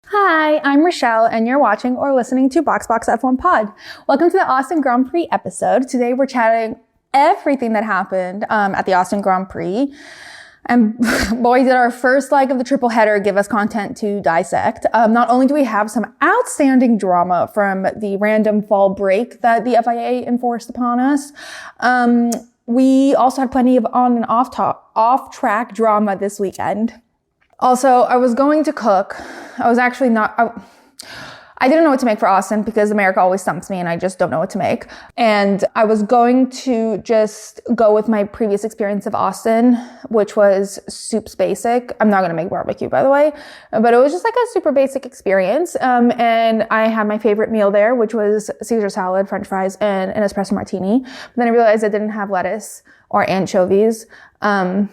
Hi, I'm Rochelle, and you're watching or listening to BoxBox F1 Pod. Welcome to the Austin Grand Prix episode. Today we're chatting everything that happened at the Austin Grand Prix. And boy, did our first leg of the triple header give us content to dissect. Not only do we have some outstanding drama from the random fall break that the FIA enforced upon us, we also had plenty of on and off-track drama this weekend. Also, I was going to cook. I didn't know what to make for Austin because America always stumps me and I just don't know what to make. And I was going to just go with my previous experience of Austin, which was soup's basic. I'm not going to make barbecue, by the way, but it was just like a super basic experience. And I had my favorite meal there, which was Caesar salad, French fries, and an espresso martini. But then I realized I didn't have lettuce or anchovies, or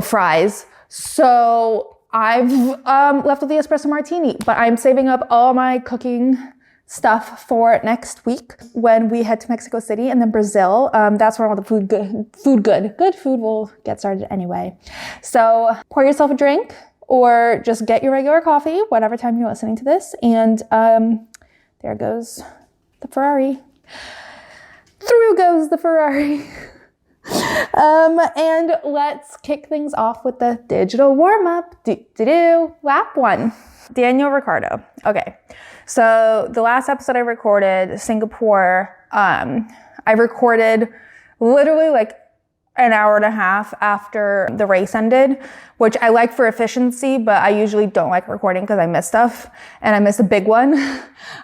fries. So I've left with the espresso martini, but I'm saving up all my cooking stuff for next week when we head to Mexico City and then Brazil. That's where all the good food will get started anyway. So pour yourself a drink or just get your regular coffee, whatever time you're listening to this. And there goes the Ferrari. Through goes the Ferrari. And let's kick things off with the digital warm-up. Lap 1. Daniel Ricciardo. Okay. So the last episode I recorded, Singapore, I recorded literally like an hour and a half after the race ended, which I like for efficiency, but I usually don't like recording because I miss stuff. And I missed a big one.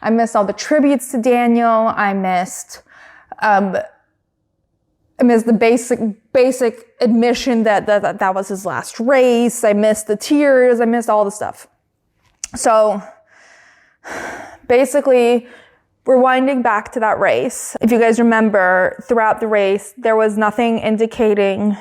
I missed all the tributes to Daniel. I missed the basic admission that was his last race. I missed the tears. I missed all the stuff. So basically, rewinding back to that race, if you guys remember, throughout the race, there was nothing indicating,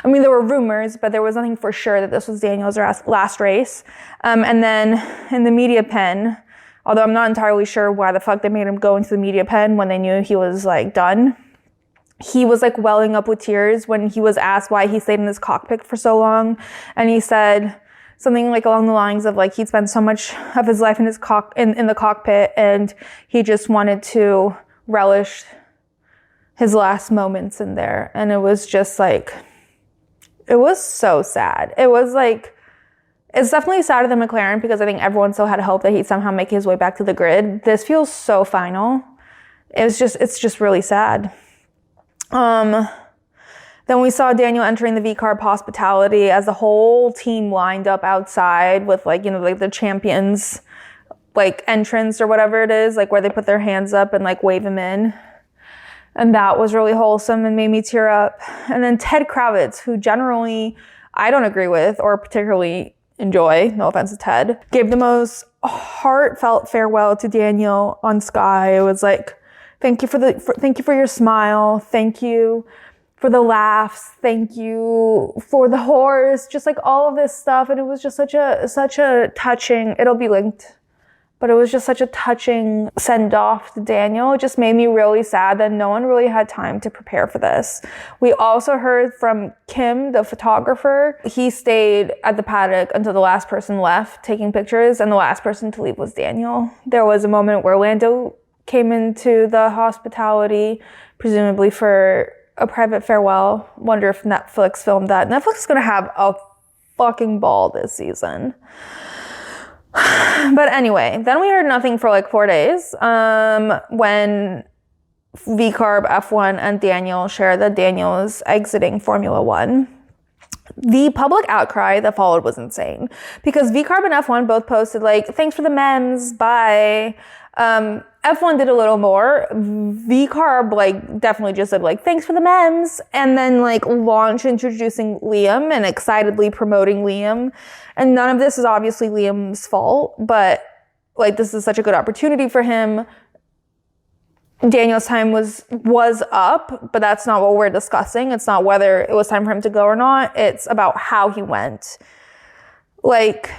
there were rumors, but there was nothing for sure that this was Daniel's last race. And then in the media pen, although I'm not entirely sure why the fuck they made him go into the media pen when they knew he was like done, he was like welling up with tears when he was asked why he stayed in his cockpit for so long. And he said something like along the lines of like he'd spent so much of his life in his in the cockpit and he just wanted to relish his last moments in there. And it was just like, it was so sad. It was like, it's definitely sadder than McLaren because I think everyone still had hope that he'd somehow make his way back to the grid. This feels so final. It's just really sad. Then we saw Daniel entering the V-Carb hospitality as the whole team lined up outside with like the champions, like entrance or whatever it is, like where they put their hands up and like wave him in. And that was really wholesome and made me tear up. And then Ted Kravitz, who generally I don't agree with or particularly enjoy, no offense to Ted, gave the most heartfelt farewell to Daniel on Sky. It was like, thank you for your smile. Thank you for the laughs. Thank you for the horse. Just like all of this stuff. And it was just such a touching, it'll be linked, but it was just such a touching send off to Daniel. It just made me really sad that no one really had time to prepare for this. We also heard from Kim, the photographer. He stayed at the paddock until the last person left taking pictures, and the last person to leave was Daniel. There was a moment where Lando came into the hospitality, presumably for a private farewell. Wonder if Netflix filmed that. Netflix is going to have a fucking ball this season. But anyway, then we heard nothing for like 4 days, when V-Carb, F1, and Daniel shared that Daniel is exiting Formula One. The public outcry that followed was insane because V-Carb and F1 both posted like, thanks for the memes, bye. F1 did a little more. V-Carb like definitely just said like, thanks for the memes, and then like launched introducing Liam and excitedly promoting Liam. And none of this is obviously Liam's fault, but like this is such a good opportunity for him. Daniel's time was up, but that's not what we're discussing. It's not whether it was time for him to go or not. It's about how he went. Like,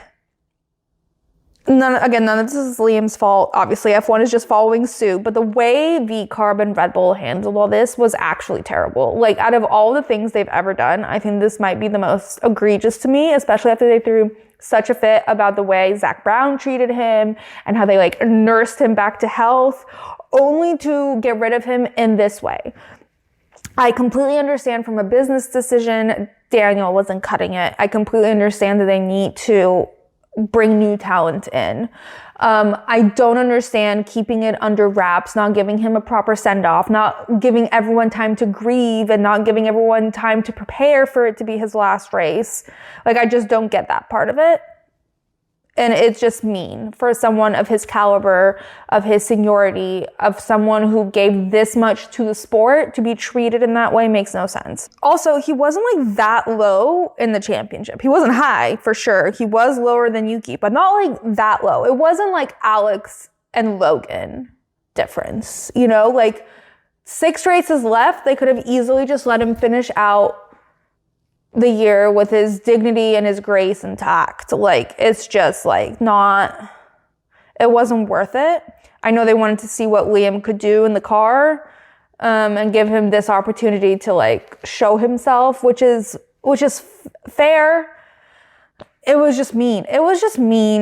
None of this is Liam's fault. Obviously, F1 is just following suit, but the way VCarb and Red Bull handled all this was actually terrible. Like, out of all the things they've ever done, I think this might be the most egregious to me, especially after they threw such a fit about the way Zach Brown treated him and how they like nursed him back to health, only to get rid of him in this way. I completely understand from a business decision, Daniel wasn't cutting it. I completely understand that they need to bring new talent in. I don't understand keeping it under wraps, not giving him a proper send-off, not giving everyone time to grieve, and not giving everyone time to prepare for it to be his last race. Like, I just don't get that part of it. And it's just mean for someone of his caliber, of his seniority, of someone who gave this much to the sport. To be treated in that way makes no sense. Also, he wasn't like that low in the championship. He wasn't high for sure. He was lower than Yuki, but not like that low. It wasn't like Alex and Logan difference, you know, like 6 races left. They could have easily just let him finish out the year with his dignity and his grace intact. Like, it's just like it wasn't worth it. I know they wanted to see what Liam could do in the car, and give him this opportunity to like show himself, which is fair. It was just mean.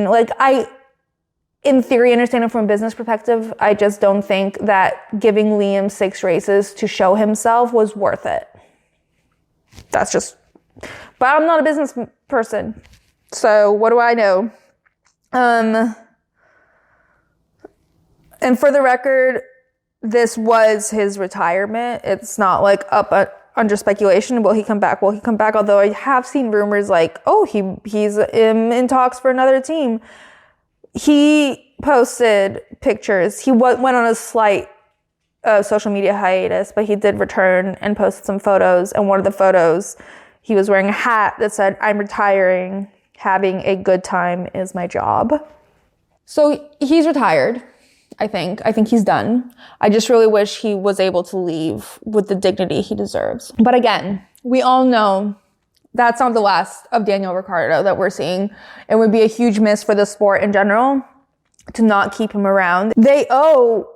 Like, I, in theory, understand it from a business perspective. I just don't think that giving Liam 6 races to show himself was worth it. But I'm not a business person, so what do I know? And for the record, this was his retirement. It's not like under speculation. Will he come back? Although I have seen rumors like, oh, he's in talks for another team. He posted pictures. He went on a slight social media hiatus, but he did return and posted some photos. And one of the photos, he was wearing a hat that said, "I'm retiring. Having a good time is my job." So he's retired, I think. I think he's done. I just really wish he was able to leave with the dignity he deserves. But again, we all know that's not the last of Daniel Ricciardo that we're seeing. It would be a huge miss for the sport in general to not keep him around. They owe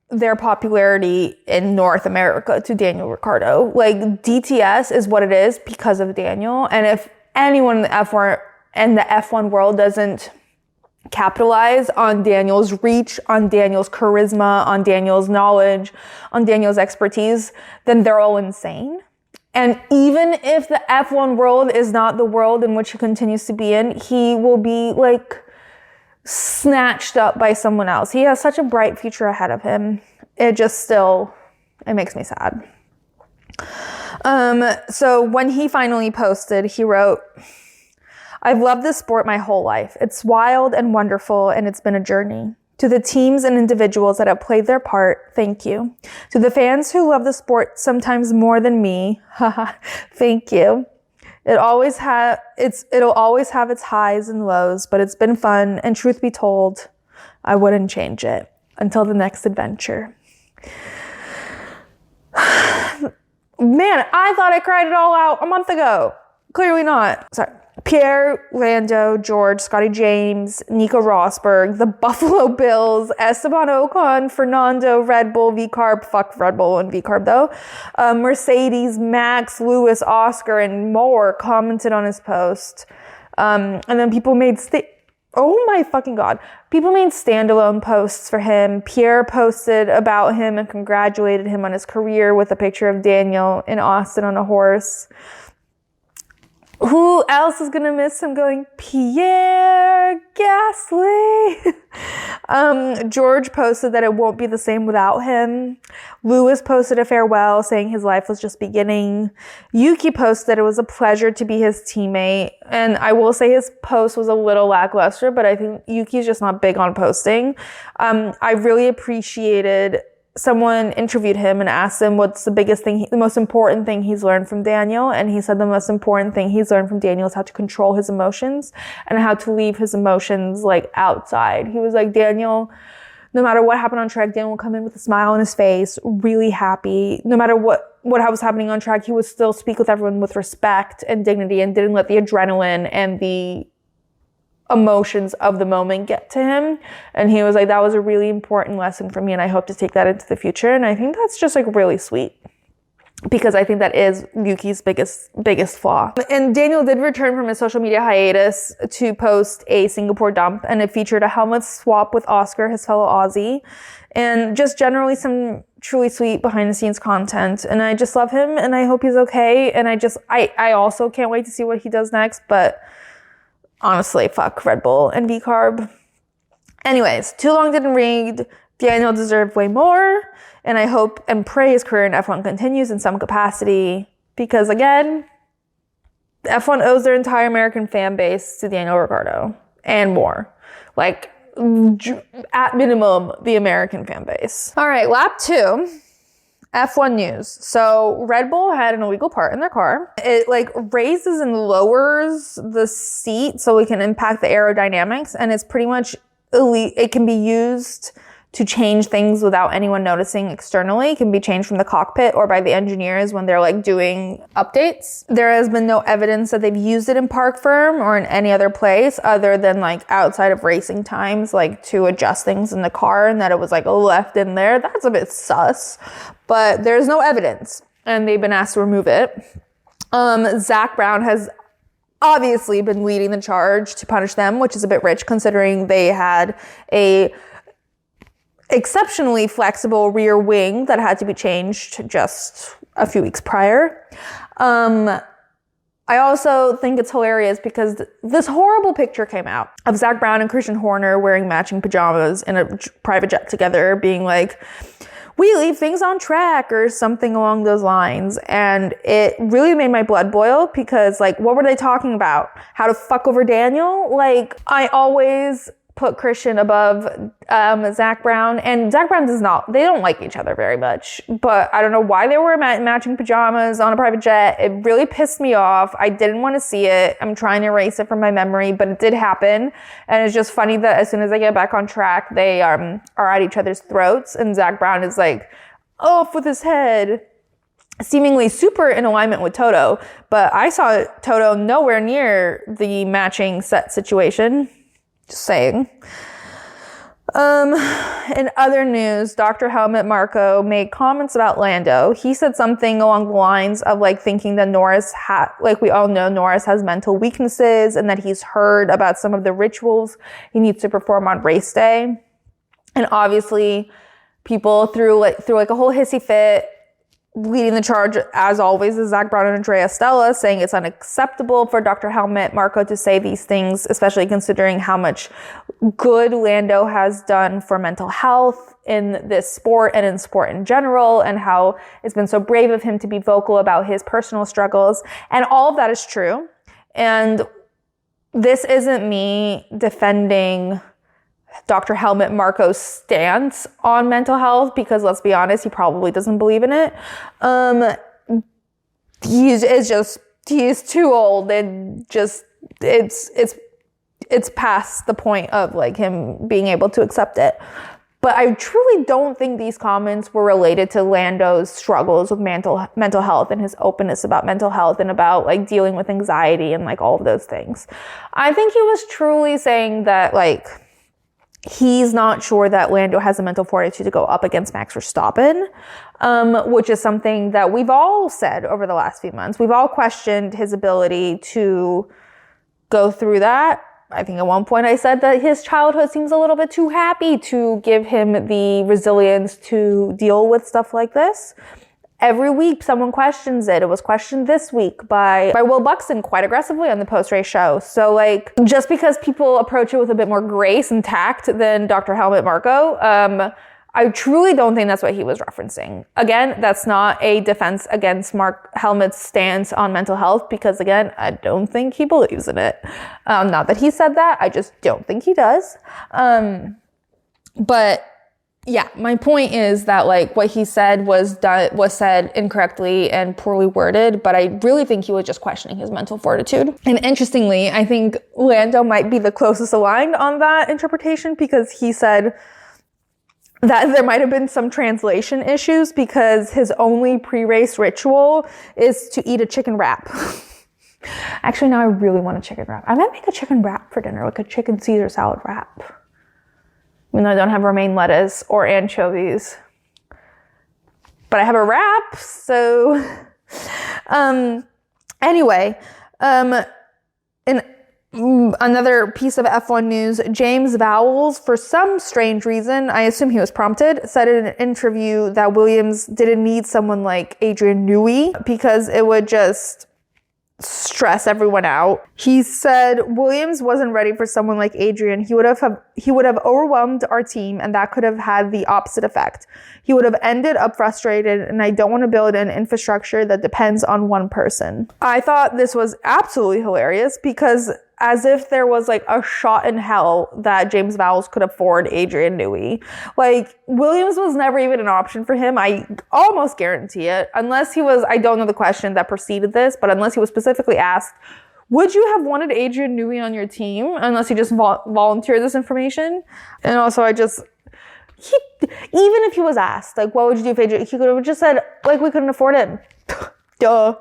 their popularity in North America to Daniel Ricciardo. Like, DTS is what it is because of Daniel. And if anyone in the F1 world doesn't capitalize on Daniel's reach, on Daniel's charisma, on Daniel's knowledge, on Daniel's expertise, then they're all insane. And even if the F1 world is not the world in which he continues to be in, he will be like snatched up by someone else. He has such a bright future ahead of him. It makes me sad. So when he finally posted, he wrote, "I've loved this sport my whole life. It's wild and wonderful, and it's been a journey. To the teams and individuals that have played their part, thank you. To the fans who love the sport sometimes more than me, thank you. It'll always have its highs and lows, but it's been fun, and truth be told, I wouldn't change it. Until the next adventure." Man, I thought I cried it all out a month ago. Clearly not. Sorry. Pierre, Lando, George, Scotty James, Nico Rosberg, the Buffalo Bills, Esteban Ocon, Fernando, Red Bull, VCarb, fuck Red Bull and VCarb though, Mercedes, Max, Lewis, Oscar, and more commented on his post. And then people made oh my fucking God. People made standalone posts for him. Pierre posted about him and congratulated him on his career with a picture of Daniel in Austin on a horse. Who else is gonna miss him going, Pierre Gasly? George posted that it won't be the same without him. Lewis posted a farewell saying his life was just beginning. Yuki posted it was a pleasure to be his teammate. And I will say his post was a little lackluster, but I think Yuki's just not big on posting. I really appreciated someone interviewed him and asked him what's the most important thing he's learned from Daniel. And he said the most important thing he's learned from Daniel is how to control his emotions and how to leave his emotions like outside. He was like, Daniel, no matter what happened on track, Daniel will come in with a smile on his face, really happy. No matter what was happening on track, he would still speak with everyone with respect and dignity and didn't let the adrenaline and the emotions of the moment get to him. And he was like, that was a really important lesson for me, and I hope to take that into the future. And I think that's just like really sweet, because I think that is Yuki's biggest flaw. And Daniel did return from his social media hiatus to post a Singapore dump, and it featured a helmet swap with Oscar, his fellow Aussie, and just generally some truly sweet behind the scenes content. And I just love him, and I hope he's okay. And I also can't wait to see what he does next, but honestly, fuck Red Bull and V-Carb. Anyways, too long didn't read. Daniel deserved way more, and I hope and pray his career in F1 continues in some capacity, because again, F1 owes their entire American fan base to Daniel Ricciardo and more. Like, at minimum, the American fan base. All right, lap 2. F1 news. So Red Bull had an illegal part in their car. It like raises and lowers the seat so it can impact the aerodynamics, and it's pretty much it can be used to change things without anyone noticing externally. It can be changed from the cockpit or by the engineers when they're like doing updates. There has been no evidence that they've used it in park firm or in any other place other than like outside of racing times, like to adjust things in the car, and that it was like left in there. That's a bit sus, but there's no evidence, and they've been asked to remove it. Zach Brown has obviously been leading the charge to punish them, which is a bit rich considering they had a exceptionally flexible rear wing that had to be changed just a few weeks prior. I also think it's hilarious because this horrible picture came out of Zach Brown and Christian Horner wearing matching pajamas in a private jet together, being like, we leave things on track or something along those lines. And it really made my blood boil, because like, what were they talking about? How to fuck over Daniel? Like, I always put Christian above Zach Brown, and Zach Brown they don't like each other very much, but I don't know why they were matching pajamas on a private jet. It really pissed me off. I didn't want to see it. I'm trying to erase it from my memory, but it did happen. And it's just funny that as soon as they get back on track, they are at each other's throats, and Zach Brown is like off with his head, seemingly super in alignment with Toto. But I saw Toto nowhere near the matching set situation. Just saying. In other news, Dr. Helmut Marko made comments about Lando. He said something along the lines of like thinking that like we all know, Norris has mental weaknesses, and that he's heard about some of the rituals he needs to perform on race day. And obviously people threw like a whole hissy fit. Leading the charge, as always, is Zach Brown and Andrea Stella, saying it's unacceptable for Dr. Helmut Marko to say these things, especially considering how much good Lando has done for mental health in this sport and in sport in general, and how it's been so brave of him to be vocal about his personal struggles. And all of that is true. And this isn't me defending Dr. Helmut Marko's stance on mental health, because let's be honest, he probably doesn't believe in it. He's too old, and just it's past the point of like him being able to accept it. But I truly don't think these comments were related to Lando's struggles with mental health and his openness about mental health and about like dealing with anxiety and like all of those things. I think he was truly saying that like he's not sure that Lando has the mental fortitude to go up against Max Verstappen, which is something that we've all said over the last few months. We've all questioned his ability to go through that. I think at one point I said that his childhood seems a little bit too happy to give him the resilience to deal with stuff like this. Every week someone questions it. It was questioned this week by Will Buxton quite aggressively on the post-race show. So like, just because people approach it with a bit more grace and tact than Dr. Helmut Marko, I truly don't think that's what he was referencing. Again, that's not a defense against Helmut's stance on mental health, because again, I don't think he believes in it. Not that he said that, I just don't think he does. But yeah, my point is that like what he said was said incorrectly and poorly worded, but I really think he was just questioning his mental fortitude. And interestingly, I think Lando might be the closest aligned on that interpretation, because he said that there might have been some translation issues because his only pre-race ritual is to eat a chicken wrap. Actually, now I really want a chicken wrap. I might make a chicken wrap for dinner, like a chicken Caesar salad wrap. Even though I don't have romaine lettuce or anchovies. But I have a wrap, so... Anyway, in another piece of F1 news, James Vowles, for some strange reason, I assume he was prompted, said in an interview that Williams didn't need someone like Adrian Newey because it would just stress everyone out. He said Williams wasn't ready for someone like Adrian. He would have overwhelmed our team, and that could have had the opposite effect. He would have ended up frustrated, and I don't want to build an infrastructure that depends on one person. I thought this was absolutely hilarious because as if there was like a shot in hell that James Vowles could afford Adrian Newey. Like, Williams was never even an option for him. I almost guarantee it. Unless he was, I don't know the question that preceded this, but unless he was specifically asked, would you have wanted Adrian Newey on your team? Unless he just volunteered this information. And also even if he was asked, like, what would you do if Adrian, he could have just said, like, we couldn't afford him. Duh.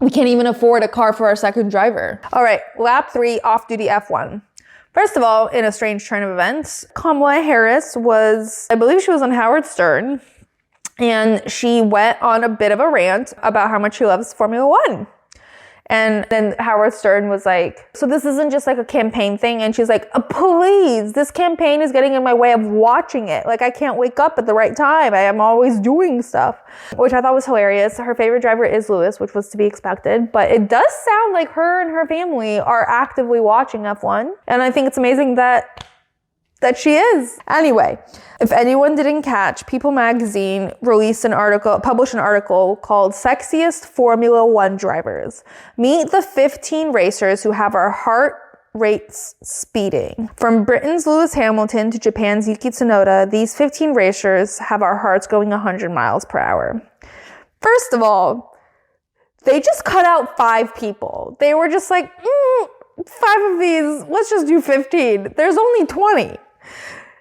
We can't even afford a car for our second driver. All right, lap 3, off-duty F1. First of all, in a strange turn of events, Kamala Harris I believe she was on Howard Stern, and she went on a bit of a rant about how much she loves Formula One. And then Howard Stern was like, so this isn't just like a campaign thing? And she's like, please, this campaign is getting in my way of watching it. Like, I can't wake up at the right time. I am always doing stuff, which I thought was hilarious. Her favorite driver is Lewis, which was to be expected. But it does sound like her and her family are actively watching F1. And I think it's amazing that she is. Anyway, if anyone didn't catch, People magazine published an article called Sexiest Formula One Drivers. Meet the 15 racers who have our heart rates speeding. From Britain's Lewis Hamilton to Japan's Yuki Tsunoda, these 15 racers have our hearts going 100 miles per hour. First of all, they just cut out 5 people. They were just like, 5 of these, let's just do 15. There's only 20.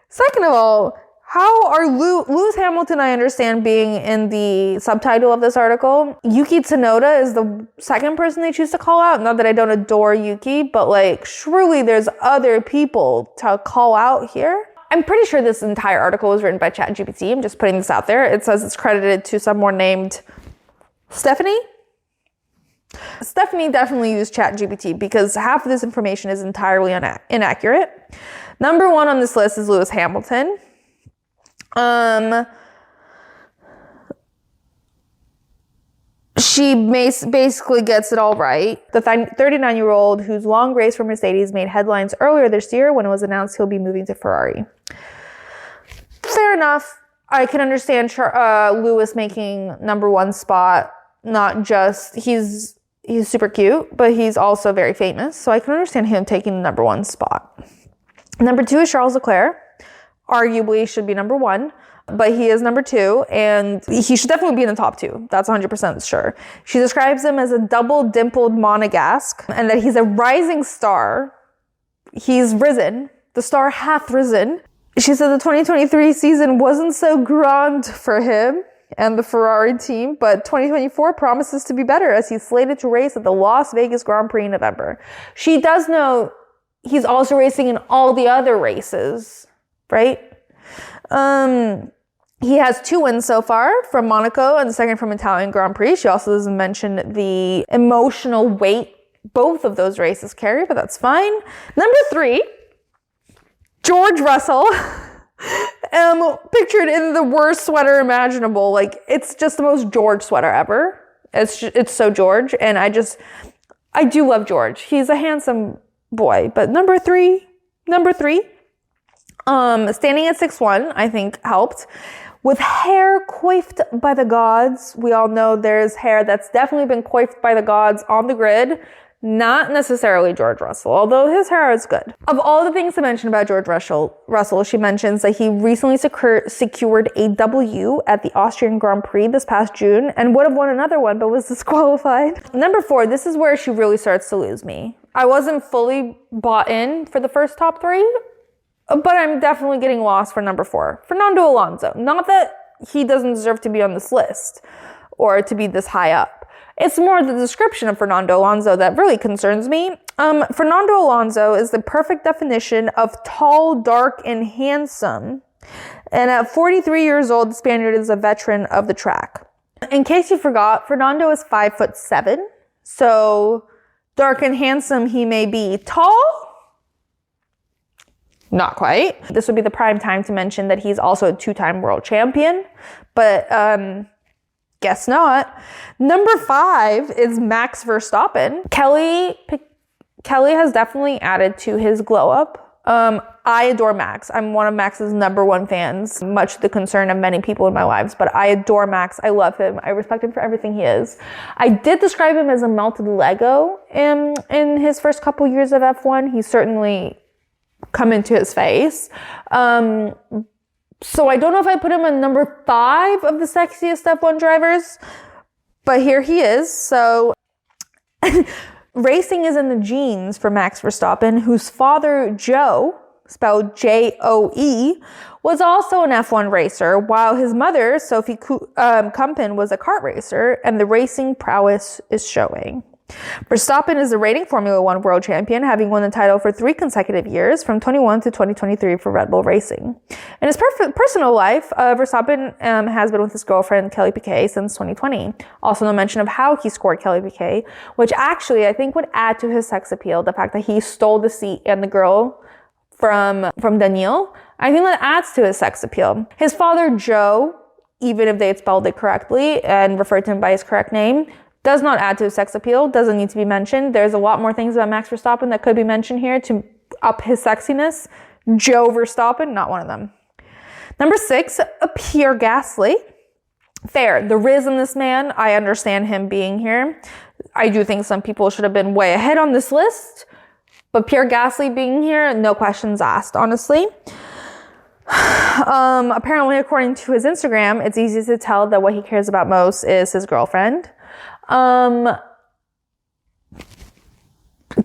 Second of all, how are Lewis Hamilton, I understand, being in the subtitle of this article. Yuki Tsunoda is the second person they choose to call out. Not that I don't adore Yuki, but like, surely there's other people to call out here. I'm pretty sure this entire article was written by ChatGPT. I'm just putting this out there. It says it's credited to someone named Stephanie. Stephanie definitely used ChatGPT because half of this information is entirely inaccurate. Number 1 on this list is Lewis Hamilton. She basically gets it all right. The 39-year-old whose long race for Mercedes made headlines earlier this year when it was announced he'll be moving to Ferrari. Fair enough. I can understand Lewis making number 1 spot. Not just, he's super cute, but he's also very famous. So I can understand him taking the number 1 spot. Number 2 is Charles Leclerc. Arguably should be number 1, but he is number 2, and he should definitely be in the top 2. That's 100% sure. She describes him as a double-dimpled monegasque, and that he's a rising star. He's risen. The star hath risen. She said the 2023 season wasn't so grand for him and the Ferrari team, but 2024 promises to be better as he's slated to race at the Las Vegas Grand Prix in November. She does know he's also racing in all the other races, right? He has 2 wins so far from Monaco and the second from Italian Grand Prix. She also doesn't mention the emotional weight both of those races carry, but that's fine. Number 3, George Russell. Pictured in the worst sweater imaginable. Like, it's just the most George sweater ever. It's so George, and I do love George. He's a handsome boy. But number three, standing at 6'1", I think helped. With hair coiffed by the gods. We all know there's hair that's definitely been coiffed by the gods on the grid. Not necessarily George Russell, although his hair is good. Of all the things to mention about George Russell, she mentions that he recently secured a W at the Austrian Grand Prix this past June and would have won another one, but was disqualified. Number 4, this is where she really starts to lose me. I wasn't fully bought in for the first top 3, but I'm definitely getting lost for number 4. Fernando Alonso. Not that he doesn't deserve to be on this list or to be this high up. It's more the description of Fernando Alonso that really concerns me. Fernando Alonso is the perfect definition of tall, dark, and handsome. And at 43 years old, the Spaniard is a veteran of the track. In case you forgot, Fernando is 5'7". So dark and handsome he may be. Tall? Not quite. This would be the prime time to mention that he's also a 2-time world champion. But guess not. Number 5 is Max Verstappen. Kelly has definitely added to his glow up. I adore Max. I'm one of Max's number 1 fans, much to the concern of many people in my lives, but I adore Max. I love him. I respect him for everything he is. I did describe him as a melted Lego in his first couple years of F1. He's certainly come into his face. So I don't know if I put him at number 5 of the sexiest F1 drivers, but here he is. So racing is in the genes for Max Verstappen, whose father, Joe, spelled Joe, was also an F1 racer, while his mother, Sophie Kumpen, was a kart racer, and the racing prowess is showing. Verstappen is the reigning Formula One world champion, having won the title for 3 consecutive years, from 21 to 2023 for Red Bull Racing. In his personal life, Verstappen has been with his girlfriend, Kelly Piquet, since 2020. Also, no mention of how he scored Kelly Piquet, which actually I think would add to his sex appeal, the fact that he stole the seat and the girl from Daniel. I think that adds to his sex appeal. His father, Joe, even if they had spelled it correctly and referred to him by his correct name, does not add to his sex appeal, doesn't need to be mentioned. There's a lot more things about Max Verstappen that could be mentioned here to up his sexiness. Joe Verstappen, not one of them. Number 6, Pierre Gasly. Fair, the riz in this man, I understand him being here. I do think some people should have been way ahead on this list, but Pierre Gasly being here, no questions asked, honestly. Apparently, according to his Instagram, it's easy to tell that what he cares about most is his girlfriend.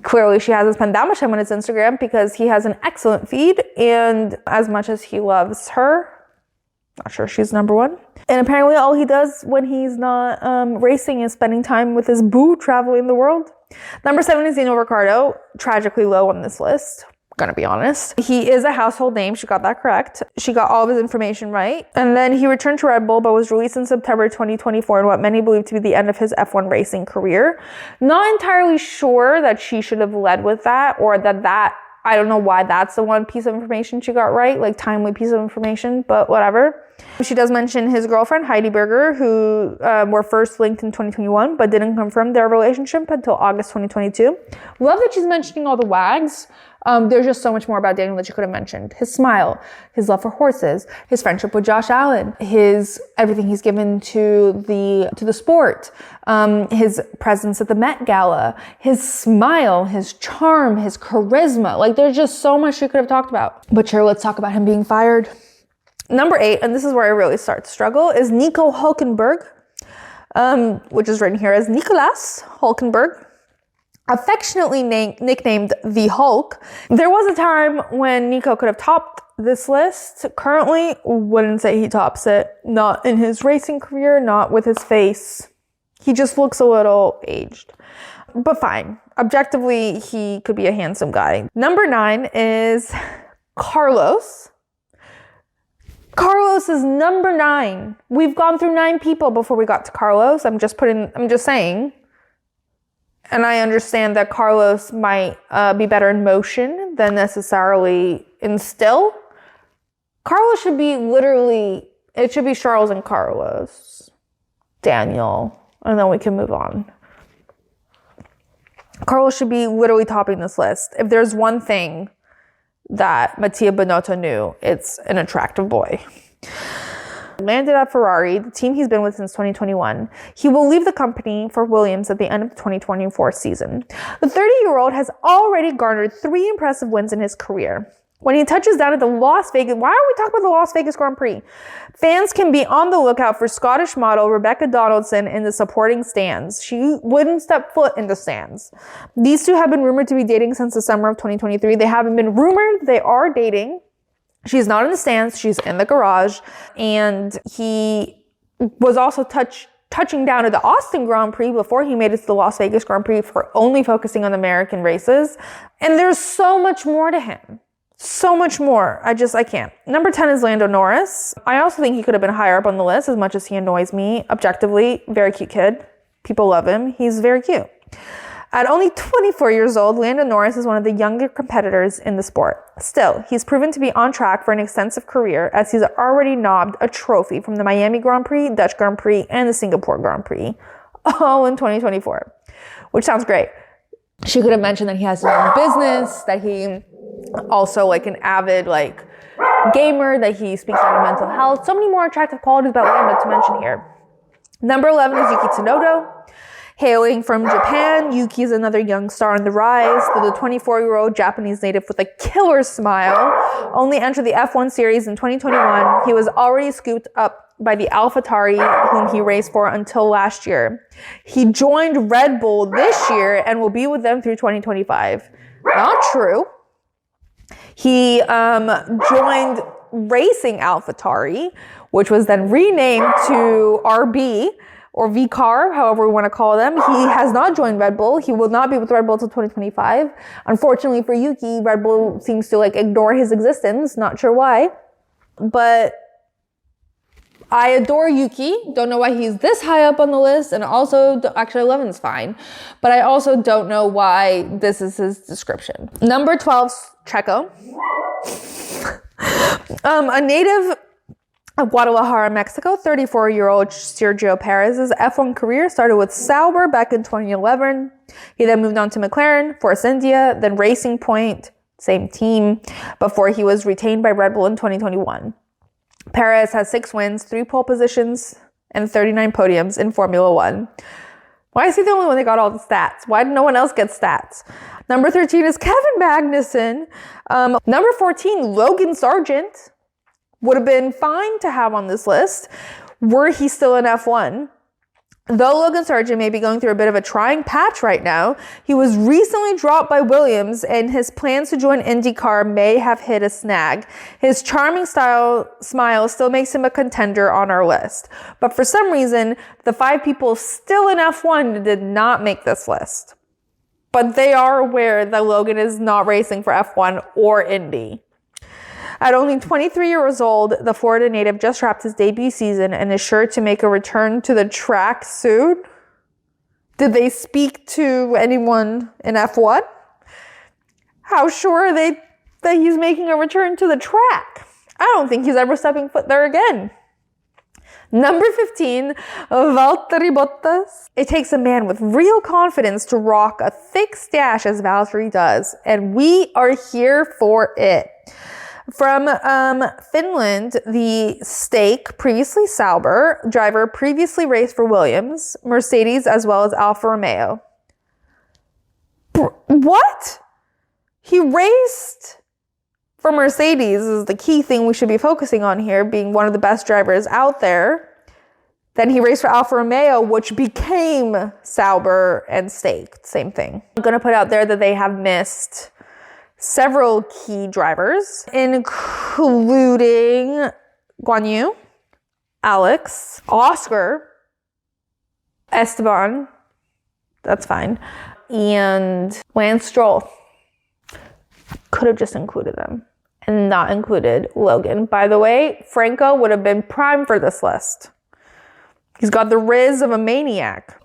Clearly she hasn't spent that much time on his Instagram because he has an excellent feed, and as much as he loves her, not sure she's number 1. And apparently all he does when he's not racing is spending time with his boo traveling the world. Number 7 is Daniel Ricciardo, tragically low on this list. Gonna be honest. He is a household name. She got that correct. She got all of his information right. And then he returned to Red Bull, but was released in September 2024 in what many believe to be the end of his F1 racing career. Not entirely sure that she should have led with that, or that I don't know why that's the one piece of information she got right, like timely piece of information, but whatever. She does mention his girlfriend, Heidi Berger, who were first linked in 2021, but didn't confirm their relationship until August 2022. Love that she's mentioning all the wags. There's just so much more about Daniel that she could have mentioned. His smile, his love for horses, his friendship with Josh Allen, everything he's given to the sport, his presence at the Met Gala, his smile, his charm, his charisma. Like, there's just so much she could have talked about. But sure, let's talk about him being fired. Number 8, and this is where I really start to struggle, is Nico Hülkenberg, which is written here as Nicolas Hülkenberg. Affectionately nicknamed the Hulk. There was a time when Nico could have topped this list. Currently, wouldn't say he tops it. Not in his racing career, not with his face. He just looks a little aged. But fine. Objectively, he could be a handsome guy. Number 9 is Carlos. Carlos is number 9. We've gone through 9 people before we got to Carlos. I'm just saying. And I understand that Carlos might be better in motion than necessarily in still. Carlos should be it should be Charles and Carlos. Daniel. And then we can move on. Carlos should be literally topping this list. If there's one thing that Mattia Binotto knew, it's an attractive boy. Landed at Ferrari, the team he's been with since 2021. He will leave the company for Williams at the end of the 2024 season. The 30-year-old has already garnered 3 impressive wins in his career. When he touches down at the Las Vegas, why are we talking about the Las Vegas Grand Prix? Fans can be on the lookout for Scottish model Rebecca Donaldson in the supporting stands. She wouldn't step foot in the stands. These two have been rumored to be dating since the summer of 2023. They haven't been rumored, they are dating. She's not in the stands, she's in the garage. And he was also touching down at the Austin Grand Prix before he made it to the Las Vegas Grand Prix for only focusing on the American races. And there's so much more to him. So much more. I can't. Number 10 is Lando Norris. I also think he could have been higher up on the list, as much as he annoys me. Objectively, very cute kid. People love him. He's very cute. At only 24 years old, Lando Norris is one of the younger competitors in the sport. Still, he's proven to be on track for an extensive career, as he's already knobbed a trophy from the Miami Grand Prix, Dutch Grand Prix, and the Singapore Grand Prix, all in 2024, which sounds great. She could have mentioned that he has his own business, that he also like an avid like gamer, that he speaks on mental health. So many more attractive qualities about Lando to mention here. Number 11 is Yuki Tsunoda. Hailing from Japan, Yuki is another young star on the rise. The 24-year-old Japanese native with a killer smile only entered the F1 series in 2021. He was already scooped up by the AlphaTauri, whom he raced for until last year. He joined Red Bull this year and will be with them through 2025. Not true. He joined Racing AlphaTauri, which was then renamed to RB, or VCAR, however we want to call them. He has not joined Red Bull. He will not be with Red Bull until 2025. Unfortunately for Yuki, Red Bull seems to like ignore his existence. Not sure why. But I adore Yuki. Don't know why he's this high up on the list. And also, actually 11's fine. But I also don't know why this is his description. Number 12's Checo. A native of Guadalajara, Mexico, 34-year-old Sergio Perez's F1 career started with Sauber back in 2011. He then moved on to McLaren, Force India, then Racing Point, same team, before he was retained by Red Bull in 2021. Perez has 6 wins, 3 pole positions, and 39 podiums in Formula One. Why is he the only one that got all the stats? Why did no one else get stats? Number 13 is Kevin Magnussen. Number 14, Logan Sargent. Would have been fine to have on this list were he still in F1. Though Logan Sargent may be going through a bit of a trying patch right now, he was recently dropped by Williams and his plans to join IndyCar may have hit a snag. His charming smile still makes him a contender on our list. But for some reason, the 5 people still in F1 did not make this list. But they are aware that Logan is not racing for F1 or Indy. At only 23 years old, the Florida native just wrapped his debut season and is sure to make a return to the track soon. Did they speak to anyone in F1? How sure are they that he's making a return to the track? I don't think he's ever stepping foot there again. Number 15, Valtteri Bottas. It takes a man with real confidence to rock a thick stash as Valtteri does, and we are here for it. From Finland, the Stake, previously Sauber, driver previously raced for Williams, Mercedes, as well as Alfa Romeo. What? He raced for Mercedes is the key thing we should be focusing on here, being one of the best drivers out there. Then he raced for Alfa Romeo, which became Sauber and Stake. Same thing. I'm going to put out there that they have missed several key drivers, including Guan Yu, Alex, Oscar, Esteban, that's fine, and Lance Stroll. Could have just included them and not included Logan. By the way, Franco would have been prime for this list. He's got the riz of a maniac.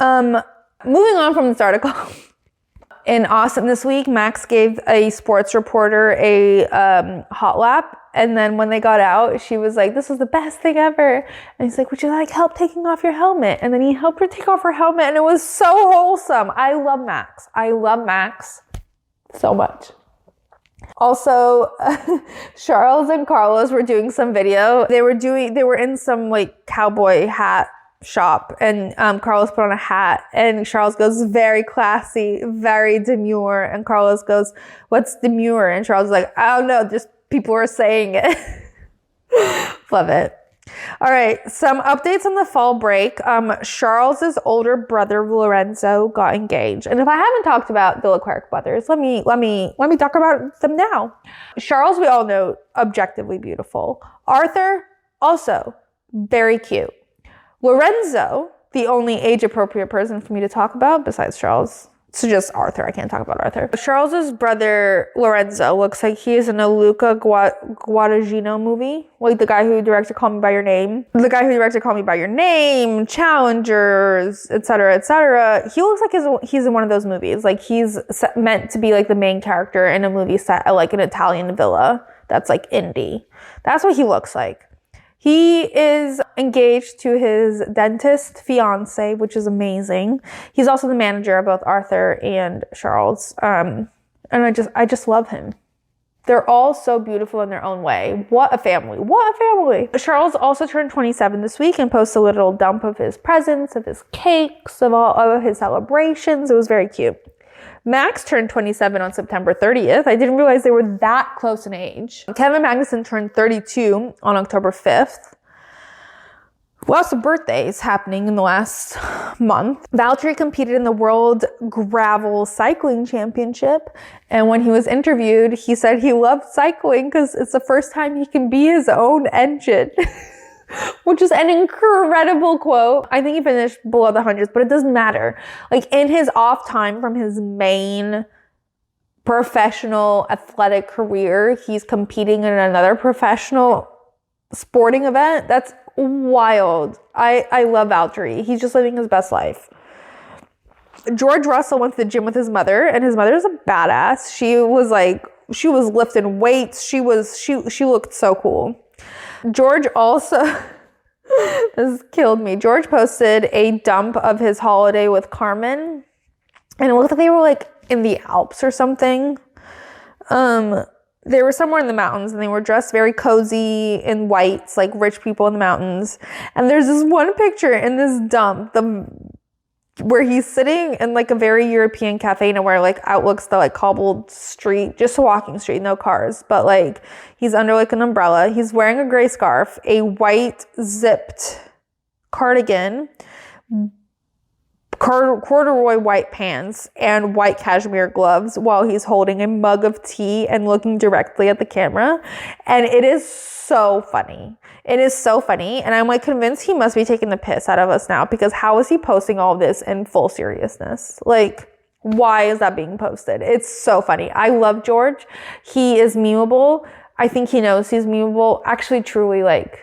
Moving on from this article. In Austin this week, Max gave a sports reporter a hot lap. And then when they got out, she was like, this was the best thing ever. And he's like, would you like help taking off your helmet? And then he helped her take off her helmet. And it was so wholesome. I love Max. I love Max so much. Also, Charles and Carlos were doing some video. They were in some like cowboy hat shop, and Carlos put on a hat, and Charles goes, very classy, very demure, and Carlos goes, what's demure? And Charles is like, I don't know, just people are saying it. Love it. All right, some updates on the fall break. Charles's older brother Lorenzo got engaged, and if I haven't talked about the Leclerc brothers, let me talk about them now. Charles, we all know, objectively beautiful. Arthur, also very cute. Lorenzo, the only age-appropriate person for me to talk about besides Charles. So just Arthur. I can't talk about Arthur. Charles's brother Lorenzo looks like he is in a Luca Guadagnino movie, like the guy who directed Call Me by Your Name. The guy who directed Call Me by Your Name, Challengers, etc., etc. He looks like he's in one of those movies. Like he's meant to be like the main character in a movie set at like an Italian villa that's like indie. That's what he looks like. He is engaged to his dentist fiance, which is amazing. He's also the manager of both Arthur and Charles. And I just love him. They're all so beautiful in their own way. What a family. What a family. Charles also turned 27 this week and posted a little dump of his presents, of his cakes, of all of his celebrations. It was very cute. Max turned 27 on September 30th. I didn't realize they were that close in age. Kevin Magnussen turned 32 on October 5th. Lots of birthdays happening in the last month. Valtteri competed in the World Gravel Cycling Championship. And when he was interviewed, he said he loved cycling because it's the first time he can be his own engine. Which is an incredible quote. I think he finished below the hundreds, but it doesn't matter. Like in his off time from his main professional athletic career, he's competing in another professional sporting event. That's wild. I love Valtteri. He's just living his best life. George Russell went to the gym with his mother, and his mother's a badass. She was lifting weights. She looked so cool. George also, this killed me. George posted a dump of his holiday with Carmen, and it looked like they were like in the Alps or something. They were somewhere in the mountains, and they were dressed very cozy in whites, like rich people in the mountains. And there's this one picture in this dump, where he's sitting in like a very European cafe where like outlooks the like cobbled street, just a walking street, no cars, but like he's under like an umbrella. He's wearing a gray scarf, a white zipped cardigan, corduroy white pants, and white cashmere gloves while he's holding a mug of tea and looking directly at the camera. And it is so funny. It is so funny. And I'm like convinced he must be taking the piss out of us now, because how is he posting all of this in full seriousness? Like, why is that being posted? It's so funny. I love George. He is memeable. I think he knows he's memeable. Actually, truly, like,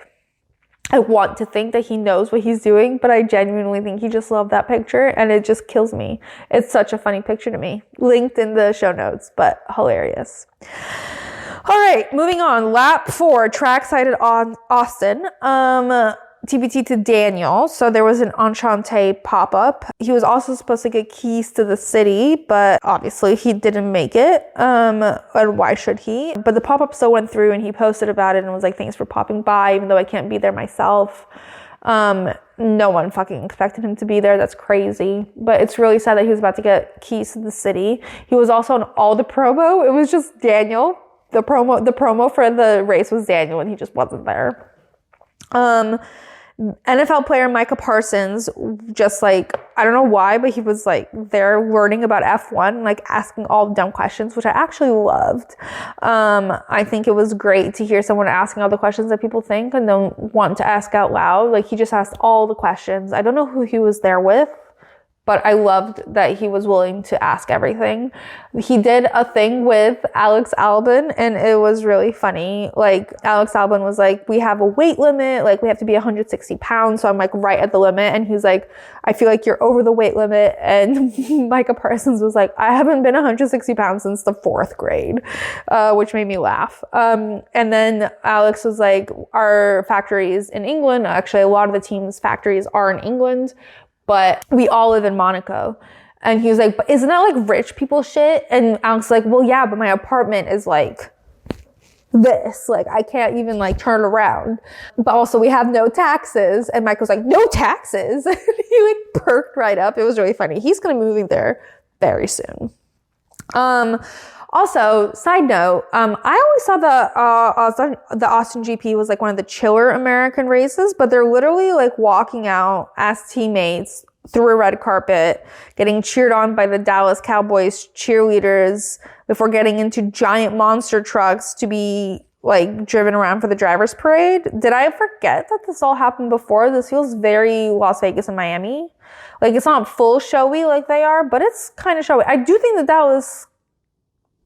I want to think that he knows what he's doing, but I genuinely think he just loved that picture, and it just kills me. It's such a funny picture to me. Linked in the show notes, but hilarious. All right, moving on. Lap 4, trackside at Austin. TBT to Daniel. So there was an Enchante pop-up. He was also supposed to get keys to the city, but obviously he didn't make it. And why should he? But the pop-up still went through, and he posted about it and was like, thanks for popping by, even though I can't be there myself. No one fucking expected him to be there. That's crazy. But it's really sad that he was about to get keys to the city. He was also on all the promo. It was just Daniel. The promo for the race was Daniel, and he just wasn't there. NFL player Micah Parsons, just like, I don't know why, but he was like there learning about F1, like asking all the dumb questions, which I actually loved. I think it was great to hear someone asking all the questions that people think and don't want to ask out loud. Like, he just asked all the questions. I don't know who he was there with, but I loved that he was willing to ask everything. He did a thing with Alex Albon, and it was really funny. Like, Alex Albon was like, we have a weight limit. Like, we have to be 160 pounds. So I'm like right at the limit. And he's like, I feel like you're over the weight limit. And Micah Parsons was like, I haven't been 160 pounds since the 4th grade, which made me laugh. And then Alex was like, our factories in England, actually a lot of the team's factories are in England, but we all live in Monaco. And he was like, but isn't that like rich people shit? And Alex was like, well, yeah, but my apartment is like this. Like, I can't even like turn around. But also we have no taxes. And Mike was like, no taxes? And he like perked right up. It was really funny. He's going to be moving there very soon. Also, side note, I always thought the Austin GP was like one of the chiller American races, but they're literally like walking out as teammates through a red carpet, getting cheered on by the Dallas Cowboys cheerleaders before getting into giant monster trucks to be like driven around for the driver's parade. Did I forget that this all happened before? This feels very Las Vegas and Miami. Like, it's not full showy like they are, but it's kind of showy. I do think the Dallas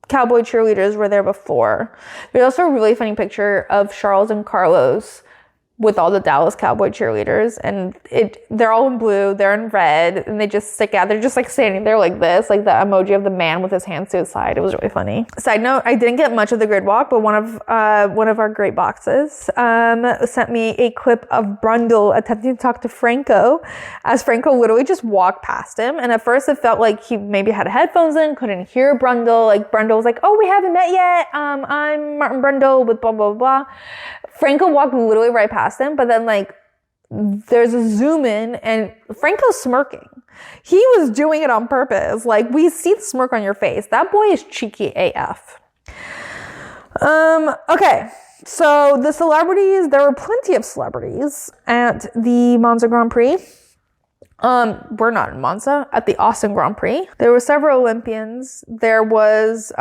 Cowboy cheerleaders were there before. There's also a really funny picture of Charles and Carlos with all the Dallas Cowboy cheerleaders, and they're all in blue, they're in red, and they just stick out. They're just like standing there like this, like the emoji of the man with his hands to his side. It was really funny. Side note, I didn't get much of the grid walk, but one of our great boxes sent me a clip of Brundle attempting to talk to Franco, as Franco literally just walked past him. And at first it felt like he maybe had headphones in, couldn't hear Brundle. Like, Brundle was like, "Oh, we haven't met yet. I'm Martin Brundle with blah, blah, blah." Franco walked literally right past him, but then like there's a zoom in and Franco's smirking. He was doing it on purpose. Like, we see the smirk on your face. That boy is cheeky AF. Okay. So the celebrities, there were plenty of celebrities at the Monza Grand Prix. We're not in Monza, at the Austin Grand Prix. There were several Olympians. There was,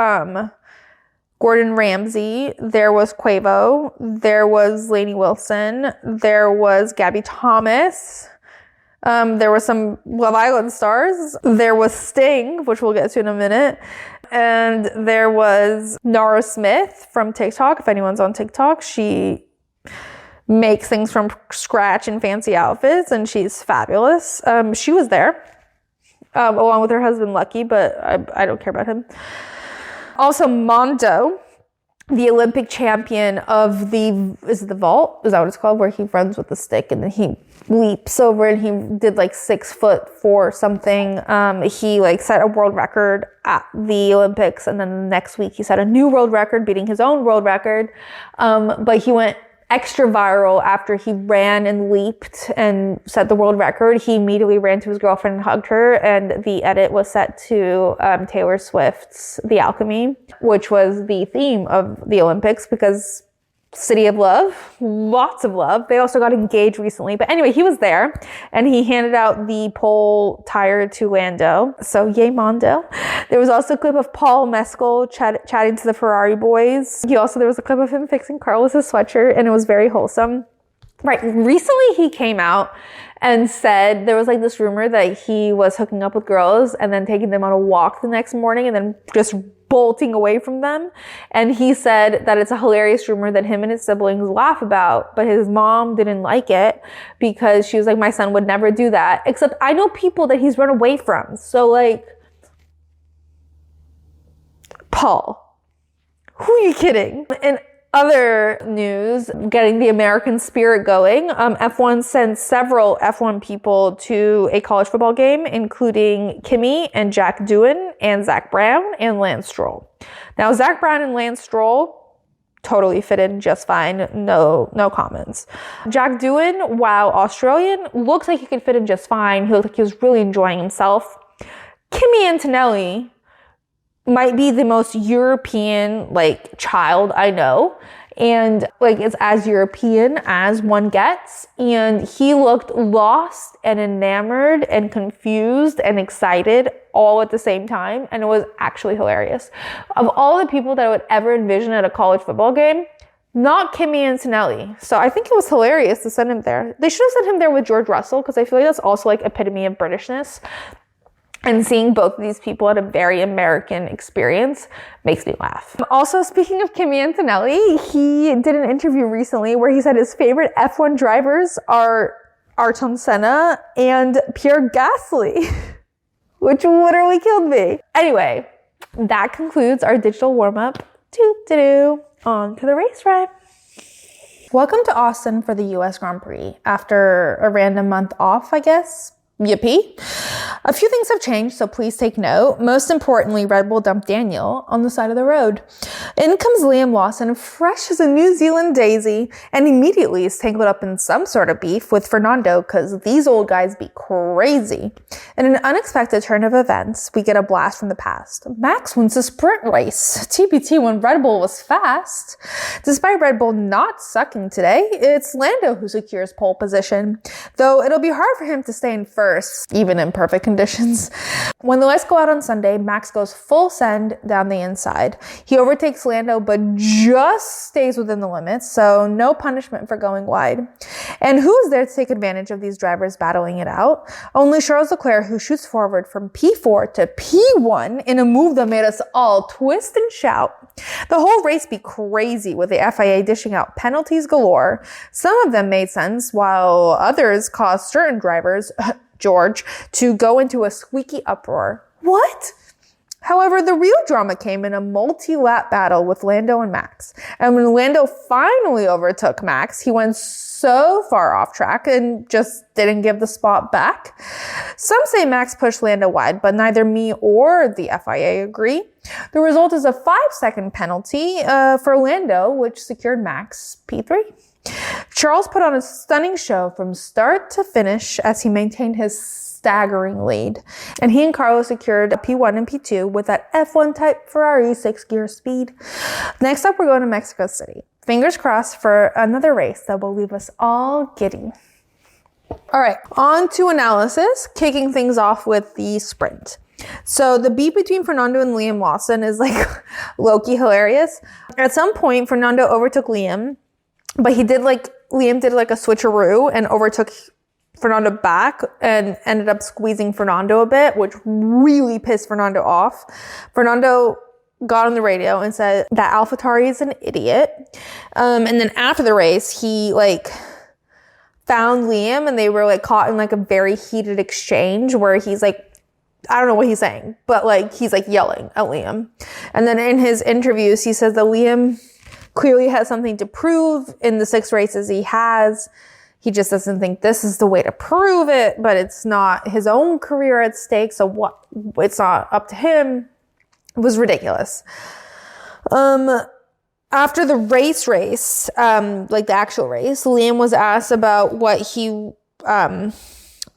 Gordon Ramsay, there was Quavo, there was Lainey Wilson, there was Gabby Thomas, there were some Love Island stars, there was Sting, which we'll get to in a minute, and there was Nara Smith from TikTok. If anyone's on TikTok, she makes things from scratch in fancy outfits, and she's fabulous. She was there, along with her husband Lucky, but I don't care about him. Also, Mondo, the Olympic champion of is it the vault? Is that what it's called? Where he runs with the stick and then he leaps over, and he did like 6 foot for something. He like set a world record at the Olympics, and then the next week he set a new world record, beating his own world record. But he went extra viral after he ran and leaped and set the world record. He immediately ran to his girlfriend and hugged her, and the edit was set to Taylor Swift's The Alchemy, which was the theme of the Olympics, because City of Love, lots of love. They also got engaged recently. But anyway, he was there, and he handed out the pole tire to Lando. So yay, Mondo. There was also a clip of Paul Mescal chatting to the Ferrari boys. There was a clip of him fixing Carlos's sweatshirt, and it was very wholesome. Right. Recently he came out and said there was like this rumor that he was hooking up with girls and then taking them on a walk the next morning and then just bolting away from them. And he said that it's a hilarious rumor that him and his siblings laugh about, but his mom didn't like it because she was like, my son would never do that. Except I know people that he's run away from. So like, Paul, who are you kidding? And other news, getting the American spirit going, F1 sent several F1 people to a college football game, including Kimi and Jack Doohan and Zach Brown and Lance Stroll. Now, Zach Brown and Lance Stroll totally fit in just fine. No comments. Jack Doohan, while Australian, looks like he could fit in just fine. He looked like he was really enjoying himself. Kimi Antonelli might be the most European like child I know, and like it's as European as one gets, and he looked lost and enamored and confused and excited all at the same time, and it was actually hilarious. Of all the people that I would ever envision at a college football game, not Kimi Antonelli. So I think it was hilarious to send him there. They should have sent him there with George Russell, because I feel like that's also like epitome of Britishness. And seeing both of these people at a very American experience makes me laugh. Also, speaking of Kimi Antonelli, he did an interview recently where he said his favorite F1 drivers are Ayrton Senna and Pierre Gasly, which literally killed me. Anyway, that concludes our digital warm-up. On to the race ride. Welcome to Austin for the US Grand Prix. After a random month off, I guess. Yippee. A few things have changed, so please take note. Most importantly, Red Bull dumped Daniel on the side of the road. In comes Liam Lawson, fresh as a New Zealand daisy, and immediately is tangled up in some sort of beef with Fernando because these old guys be crazy. In an unexpected turn of events, we get a blast from the past. Max wins the sprint race. TBT when Red Bull was fast. Despite Red Bull not sucking today, it's Lando who secures pole position, though it'll be hard for him to stay in first, even in perfect conditions. When the lights go out on Sunday, Max goes full send down the inside. He overtakes Lando, but just stays within the limits, so no punishment for going wide. And who is there to take advantage of these drivers battling it out? Only Charles Leclerc, who shoots forward from P4 to P1 in a move that made us all twist and shout. The whole race be crazy with the FIA dishing out penalties galore. Some of them made sense, while others caused certain drivers, George, to go into a squeaky uproar. What? However, the real drama came in a multi-lap battle with Lando and Max. And when Lando finally overtook Max, he went so far off track and just didn't give the spot back. Some say Max pushed Lando wide, but neither me or the FIA agree. The result is a 5-second penalty for Lando, which secured Max P3. Charles put on a stunning show from start to finish as he maintained his staggering lead. And he and Carlos secured a P1 and P2 with that F1 type Ferrari 6-gear speed. Next up, we're going to Mexico City. Fingers crossed for another race that will leave us all giddy. All right, on to analysis, kicking things off with the sprint. So the beef between Fernando and Liam Lawson is like low-key hilarious. At some point, Fernando overtook Liam, but Liam did like a switcheroo and overtook Fernando back and ended up squeezing Fernando a bit, which really pissed Fernando off. Fernando got on the radio and said that AlphaTauri is an idiot. And then after the race, he found Liam and they were caught in a very heated exchange where he's I don't know what he's saying, but he's yelling at Liam. And then in his interviews, he says that Liam clearly has something to prove in the 6 races he has. He just doesn't think this is the way to prove it, but it's not his own career at stake, so it's not up to him. It was ridiculous. After the race, the actual race, Liam was asked about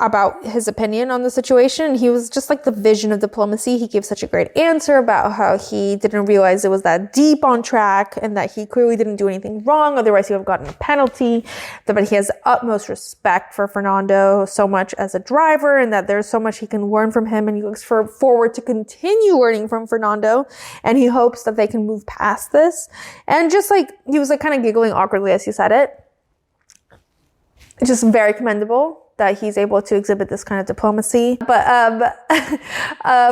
about his opinion on the situation. He was just the vision of diplomacy. He gave such a great answer about how he didn't realize it was that deep on track and that he clearly didn't do anything wrong. Otherwise, he would have gotten a penalty. But he has utmost respect for Fernando so much as a driver and that there's so much he can learn from him. And he looks forward to continue learning from Fernando. And he hopes that they can move past this. And just he was kind of giggling awkwardly as he said it. It's just very commendable that he's able to exhibit this kind of diplomacy. But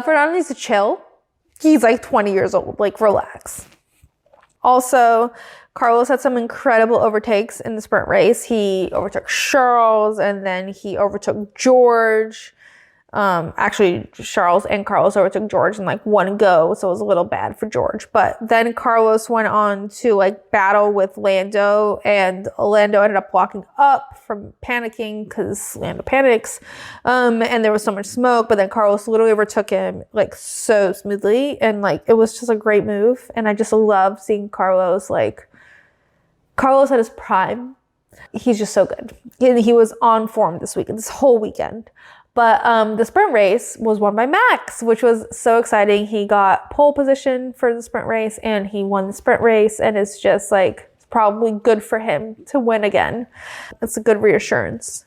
Fernando needs to chill. He's 20 years old. Relax. Also, Carlos had some incredible overtakes in the sprint race. He overtook Charles and then he overtook George. Actually, Charles and Carlos overtook George in one go, so it was a little bad for George. But then Carlos went on to battle with Lando, and Lando ended up walking up from panicking because Lando panics. And there was so much smoke, but then Carlos literally overtook him so smoothly, and it was just a great move. And I just love seeing Carlos Carlos at his prime. He's just so good. He was on form this whole weekend. But the sprint race was won by Max, which was so exciting. He got pole position for the sprint race and he won the sprint race. And it's just it's probably good for him to win again. It's a good reassurance.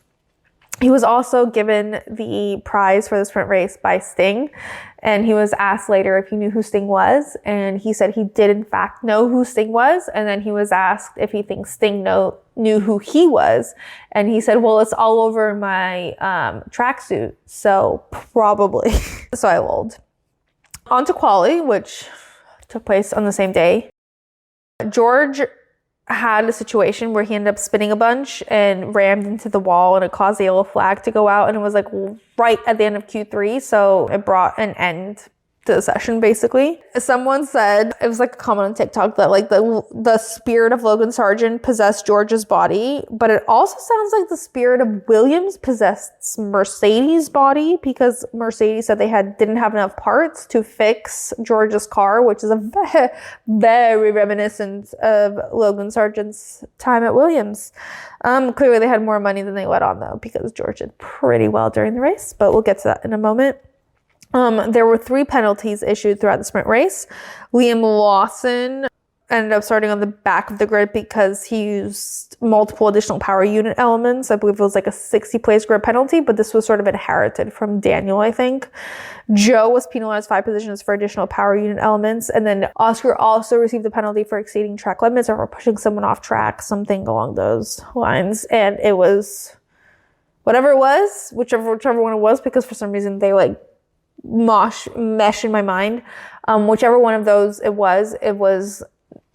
He was also given the prize for the sprint race by Sting. And he was asked later if he knew who Sting was. And he said he did in fact know who Sting was. And then he was asked if he thinks Sting knew who he was. And he said, well, it's all over my tracksuit. So probably. So I lolled. On to quali, which took place on the same day. George had a situation where he ended up spinning a bunch and rammed into the wall and it caused the yellow flag to go out, and it was right at the end of Q3, so it brought an end the session, basically. Someone said, it was like a comment on TikTok, that like the spirit of Logan Sargent possessed George's body, but it also sounds like the spirit of Williams possessed Mercedes' body, because Mercedes said they didn't have enough parts to fix George's car, which is a very reminiscent of Logan Sargent's time at Williams. Clearly they had more money than they let on, though, because George did pretty well during the race, but we'll get to that in a moment. There were 3 penalties issued throughout the sprint race. Liam Lawson ended up starting on the back of the grid because he used multiple additional power unit elements. I believe it was like a 60-place grid penalty, but this was sort of inherited from Daniel, I think. Joe was penalized 5 positions for additional power unit elements. And then Oscar also received a penalty for exceeding track limits or for pushing someone off track, something along those lines. And it was whatever it was, whichever one it was, because for some reason they like mesh in my mind. Whichever one of those it was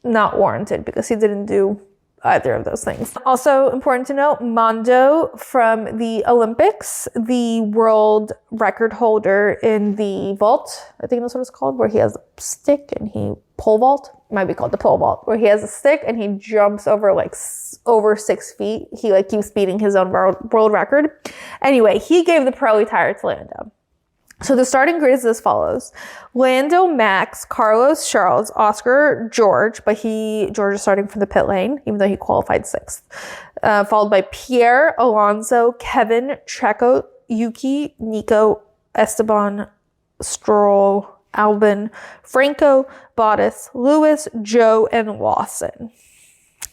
not warranted because he didn't do either of those things. Also important to note, Mondo from the Olympics, the world record holder in the vault, I think that's what it's called, where he has a stick and he pole vault. It might be called the pole vault, where he has a stick and he jumps over like over 6 feet. He like keeps beating his own world record. Anyway, he gave the Pirelli tire to Lando. So the starting grid is as follows: Lando, Max, Carlos, Charles, Oscar, George, but George is starting from the pit lane, even though he qualified 6th. Followed by Pierre, Alonso, Kevin, Checo, Yuki, Nico, Esteban, Stroll, Albon, Franco, Bottas, Lewis, Joe, and Lawson.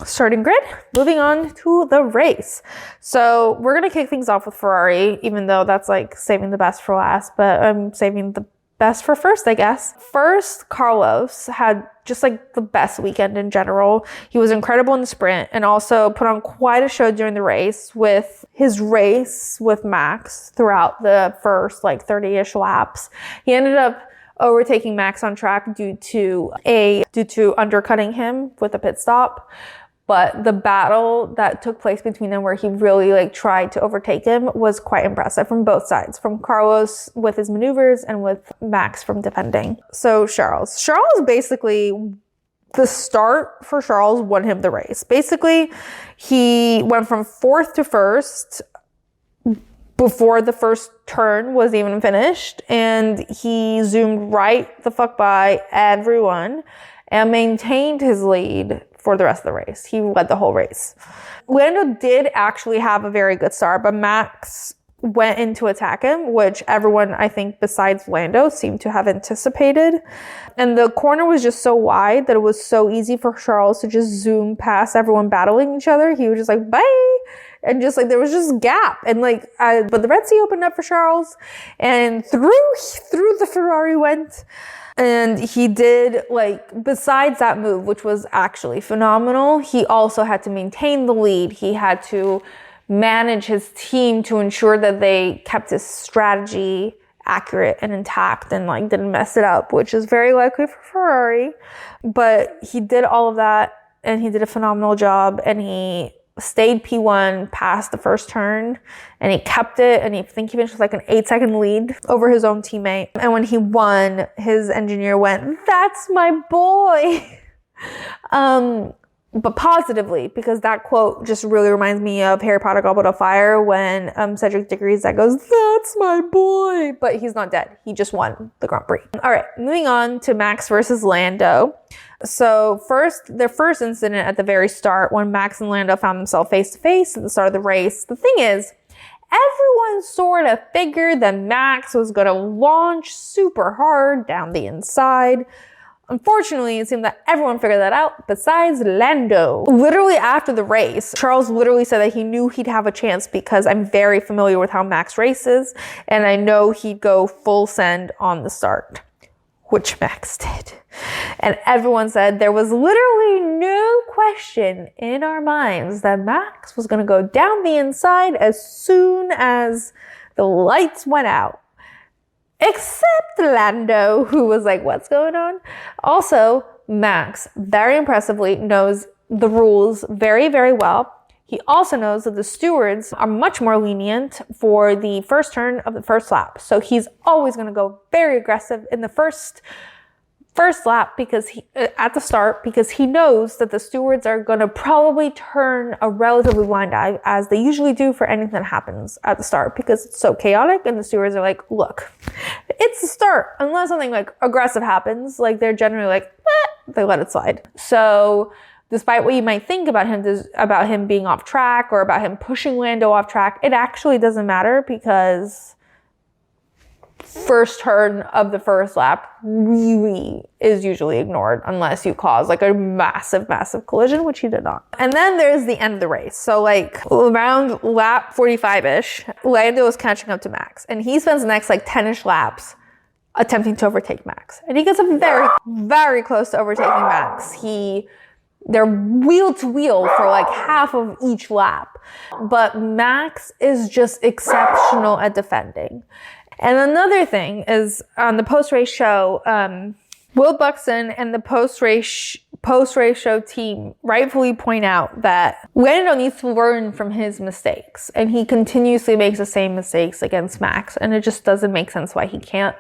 Starting grid. Moving on to the race. So we're going to kick things off with Ferrari, even though that's like saving the best for last, but I'm saving the best for first, I guess. First, Carlos had just like the best weekend in general. He was incredible in the sprint and also put on quite a show during the race with his race with Max throughout the first like 30-ish laps. He ended up overtaking Max on track due to undercutting him with a pit stop. But the battle that took place between them, where he really like tried to overtake him, was quite impressive from both sides, from Carlos with his maneuvers and with Max from defending. So Charles basically, the start for Charles won him the race. Basically, he went from 4th to 1st before the first turn was even finished, and he zoomed right the fuck by everyone and maintained his lead for the rest of the race. He led the whole race. Lando did actually have a very good start, but Max went in to attack him, which everyone, I think, besides Lando, seemed to have anticipated. And the corner was just so wide that it was so easy for Charles to just zoom past everyone battling each other. He was just like, bye! And just like, there was just gap. And like, but the Red Sea opened up for Charles, and through the Ferrari went. And he did, like, besides that move, which was actually phenomenal, he also had to maintain the lead. He had to manage his team to ensure that they kept his strategy accurate and intact and, like, didn't mess it up, which is very likely for Ferrari. But he did all of that, and he did a phenomenal job, and he stayed P1 past the first turn, and he kept it, and I think he finished with like an 8-second lead over his own teammate. And when he won, his engineer went, "That's my boy." But positively, because that quote just really reminds me of Harry Potter Goblet of Fire when Cedric Diggory's that goes, "That's my boy." But he's not dead. He just won the Grand Prix. All right, moving on to Max versus Lando. So their first incident at the very start, when Max and Lando found themselves face to face at the start of the race. The thing is, everyone sort of figured that Max was going to launch super hard down the inside. Unfortunately, it seemed that everyone figured that out besides Lando. Literally after the race, Charles literally said that he knew he'd have a chance because I'm very familiar with how Max races, and I know he'd go full send on the start, which Max did. And everyone said there was literally no question in our minds that Max was going to go down the inside as soon as the lights went out. Except Lando, who was like, what's going on? Also, Max, very impressively, knows the rules very, very well. He also knows that the stewards are much more lenient for the first turn of the first lap. So he's always going to go very aggressive in the first lap at the start, because he knows that the stewards are going to probably turn a relatively blind eye, as they usually do for anything that happens at the start, because it's so chaotic, and the stewards are like, look, it's the start. Unless something like aggressive happens, like they're generally like, they let it slide. So despite what you might think about him being off track or about him pushing Lando off track, it actually doesn't matter, because first turn of the first lap really is usually ignored unless you cause like a massive collision, which he did not. And then there's the end of the race. So like around lap 45-ish, Lando is catching up to Max, and he spends the next like 10-ish laps attempting to overtake Max. And he gets up very, very close to overtaking Max. They're wheel to wheel for like half of each lap. But Max is just exceptional at defending. And another thing is, on the post-race show, Will Buxton and the post-race show team rightfully point out that Lando needs to learn from his mistakes, and he continuously makes the same mistakes against Max, and it just doesn't make sense why he can't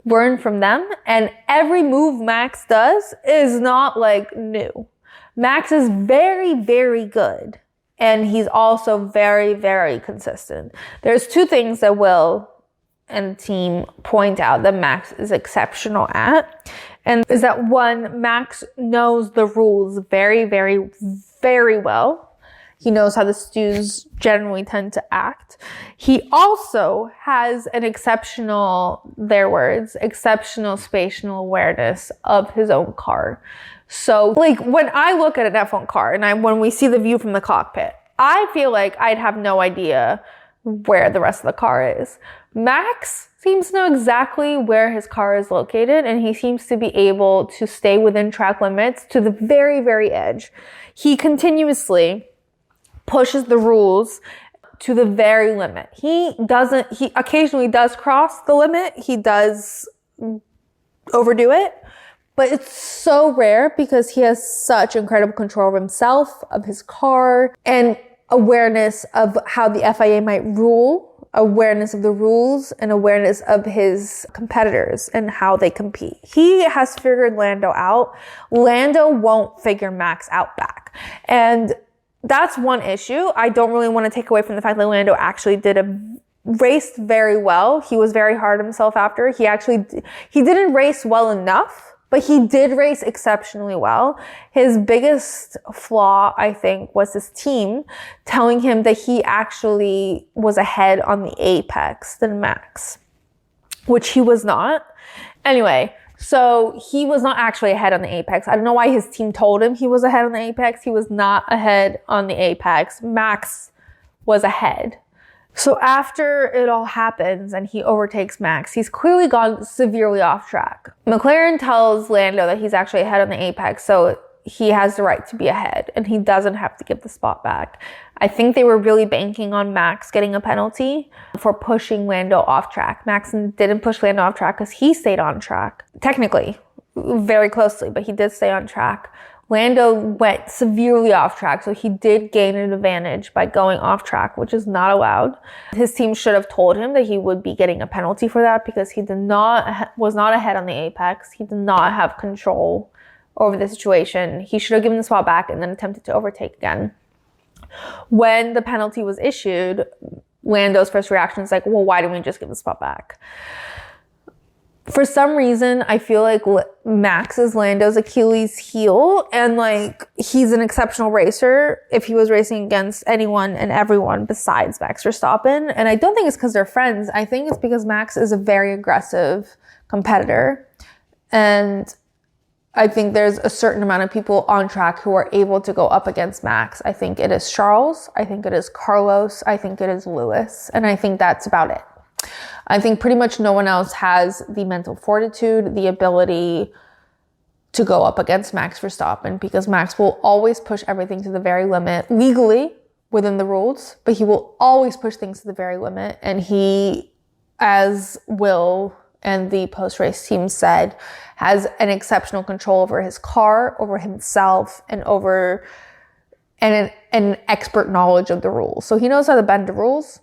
learn from them. And every move Max does is not like new. Max is very, very good, and he's also very, very consistent. There's two things that Will and the team point out that Max is exceptional at. And is that one, Max knows the rules very, very, very well. He knows how the stews generally tend to act. He also has an exceptional spatial awareness of his own car. So like when I look at an F1 car and when we see the view from the cockpit, I feel like I'd have no idea where the rest of the car is. Max seems to know exactly where his car is located, and he seems to be able to stay within track limits to the very, very edge. He continuously pushes the rules to the very limit. He occasionally does cross the limit. He does overdo it, but it's so rare because he has such incredible control of himself, of his car, and awareness of how the FIA might rule, awareness of the rules, and awareness of his competitors and how they compete. He has figured Lando out. Lando won't figure Max out back. And that's one issue. I don't really want to take away from the fact that Lando actually raced very well. He was very hard on himself after. He didn't race well enough, but he did race exceptionally well. His biggest flaw, I think, was his team telling him that he actually was ahead on the apex than Max, which he was not. Anyway, so he was not actually ahead on the apex. I don't know why his team told him he was ahead on the apex. He was not ahead on the apex. Max was ahead. So after it all happens and he overtakes Max, he's clearly gone severely off track. McLaren tells Lando that he's actually ahead on the apex, so he has the right to be ahead and he doesn't have to give the spot back. I think they were really banking on Max getting a penalty for pushing Lando off track. Max didn't push Lando off track because he stayed on track. Technically, very closely, but he did stay on track. Lando went severely off track, so he did gain an advantage by going off track, which is not allowed. His team should have told him that he would be getting a penalty for that because he was not ahead on the apex. He did not have control over the situation. He should have given the spot back and then attempted to overtake again. When the penalty was issued, Lando's first reaction is like, well, why didn't we just give the spot back? For some reason, I feel like Max is Lando's Achilles heel, and like he's an exceptional racer if he was racing against anyone and everyone besides Max Verstappen. And I don't think it's because they're friends. I think it's because Max is a very aggressive competitor. And I think there's a certain amount of people on track who are able to go up against Max. I think it is Charles. I think it is Carlos. I think it is Lewis. And I think that's about it. I think pretty much no one else has the mental fortitude, the ability to go up against Max Verstappen, because Max will always push everything to the very limit, legally within the rules, but he will always push things to the very limit. And he, as Will and the post-race team said, has an exceptional control over his car, over himself, and an expert knowledge of the rules. So he knows how to bend the rules,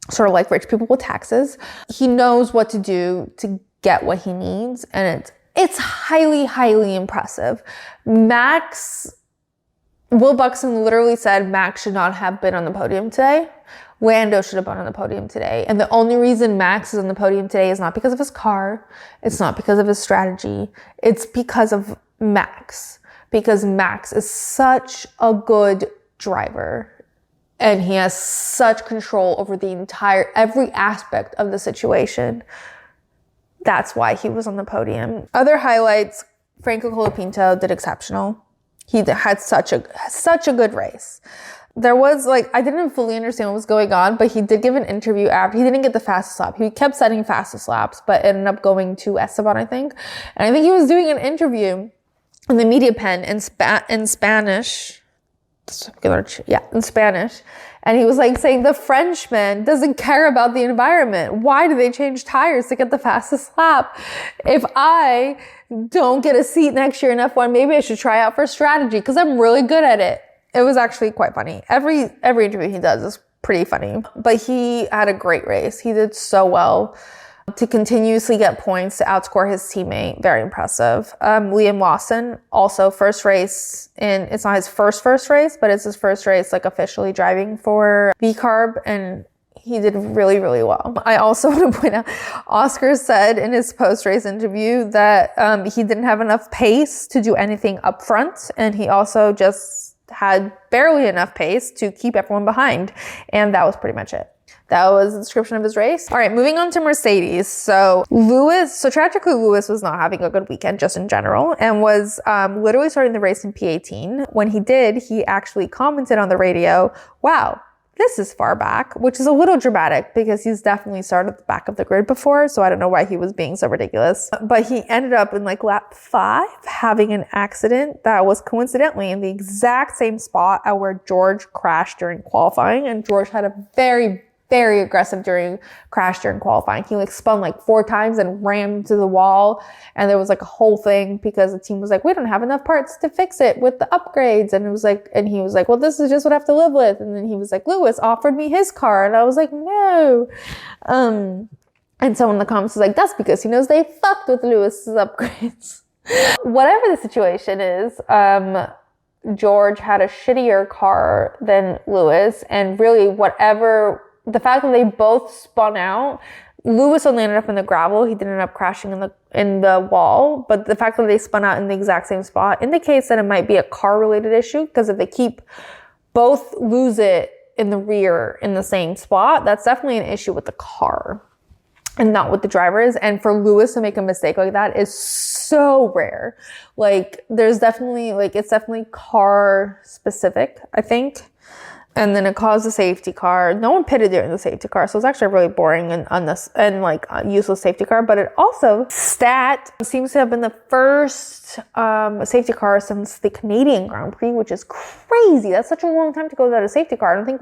sort of like rich people with taxes. He knows what to do to get what he needs, and it's highly, highly impressive. Will Buxton literally said Max should not have been on the podium today. Lando should have been on the podium today. And the only reason Max is on the podium today is not because of his car. It's not because of his strategy. It's because of Max. Because Max is such a good driver. And he has such control over every aspect of the situation. That's why he was on the podium. Other highlights, Franco Colapinto did exceptional. He had such a good race. There was I didn't fully understand what was going on, but he did give an interview after. He didn't get the fastest lap. He kept setting fastest laps, but ended up going to Esteban, I think. And I think he was doing an interview in the media pen in Spanish. In Spanish. And he was saying the Frenchman doesn't care about the environment. Why do they change tires to get the fastest lap? If I don't get a seat next year in F1, maybe I should try out for strategy because I'm really good at it. It was actually quite funny. Every interview he does is pretty funny. But he had a great race. He did so well to continuously get points to outscore his teammate. Very impressive. Liam Lawson, also first race it's not his first race, but it's his first race officially driving for VCARB, and he did really, really well. I also want to point out, Oscar said in his post-race interview that he didn't have enough pace to do anything up front, and he also just had barely enough pace to keep everyone behind. And that was pretty much it. That was the description of his race. All right, moving on to Mercedes. So tragically, Lewis was not having a good weekend just in general and was literally starting the race in P18. When he did, he actually commented on the radio, wow, this is far back, which is a little dramatic because he's definitely started at the back of the grid before. So I don't know why he was being so ridiculous. But he ended up in lap 5 having an accident that was coincidentally in the exact same spot at where George crashed during qualifying. And George had a very, very aggressive crash during qualifying. He spun 4 times and rammed into the wall. And there was a whole thing because the team was we don't have enough parts to fix it with the upgrades. And it was and he was well, this is just what I have to live with. And then he was Lewis offered me his car. And I was no. And someone in the comments was that's because he knows they fucked with Lewis's upgrades. Whatever the situation is, George had a shittier car than Lewis. And really the fact that they both spun out, Lewis only ended up in the gravel. He didn't end up crashing in the wall. But the fact that they spun out in the exact same spot indicates that it might be a car-related issue. Because if they both lose it in the rear in the same spot, that's definitely an issue with the car and not with the drivers. And for Lewis to make a mistake like that is so rare. There's definitely, it's definitely car specific, I think. And then it caused a safety car. No one pitted during the safety car. So it's actually a really boring and useless safety car. But it also, seems to have been the first safety car since the Canadian Grand Prix, which is crazy. That's such a long time to go without a safety car. I don't think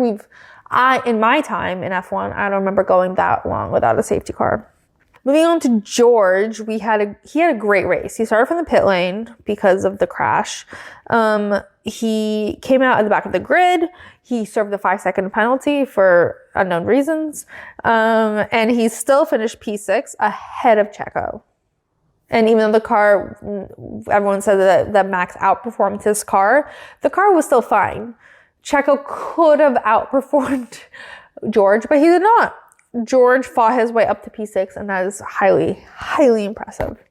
in my time in F1, I don't remember going that long without a safety car. Moving on to George, he had a great race. He started from the pit lane because of the crash. He came out at the back of the grid. He served the 5-second penalty for unknown reasons. And he still finished P6 ahead of Checo. And even though the car, everyone said that Max outperformed his car, the car was still fine. Checo could have outperformed George, but he did not. George fought his way up to P6, and that is highly, highly impressive.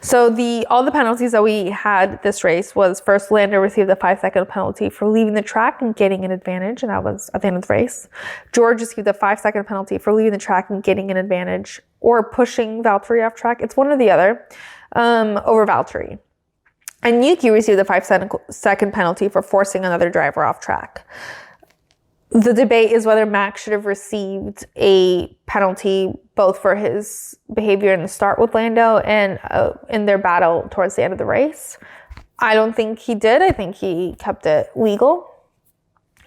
So all the penalties that we had this race was first, Lando received the 5-second penalty for leaving the track and getting an advantage, and that was at the end of the race. George received the 5-second penalty for leaving the track and getting an advantage or pushing Valtteri off track. It's one or the other over Valtteri. And Yuki received the 5-second penalty for forcing another driver off track. The debate is whether Max should have received a penalty both for his behavior in the start with Lando and in their battle towards the end of the race. I don't think he did. I think he kept it legal.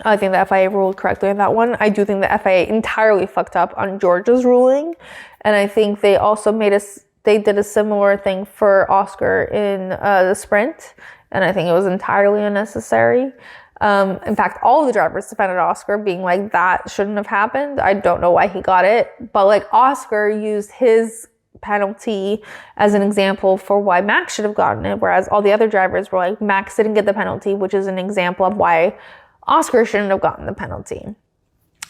I think the FIA ruled correctly on that one. I do think the FIA entirely fucked up on George's ruling. And I think they also they did a similar thing for Oscar in the sprint. And I think it was entirely unnecessary. In fact, all of the drivers defended Oscar, being like, that shouldn't have happened. I don't know why he got it. But like Oscar used his penalty as an example for why Max should have gotten it, whereas all the other drivers were like, Max didn't get the penalty, which is an example of why Oscar shouldn't have gotten the penalty,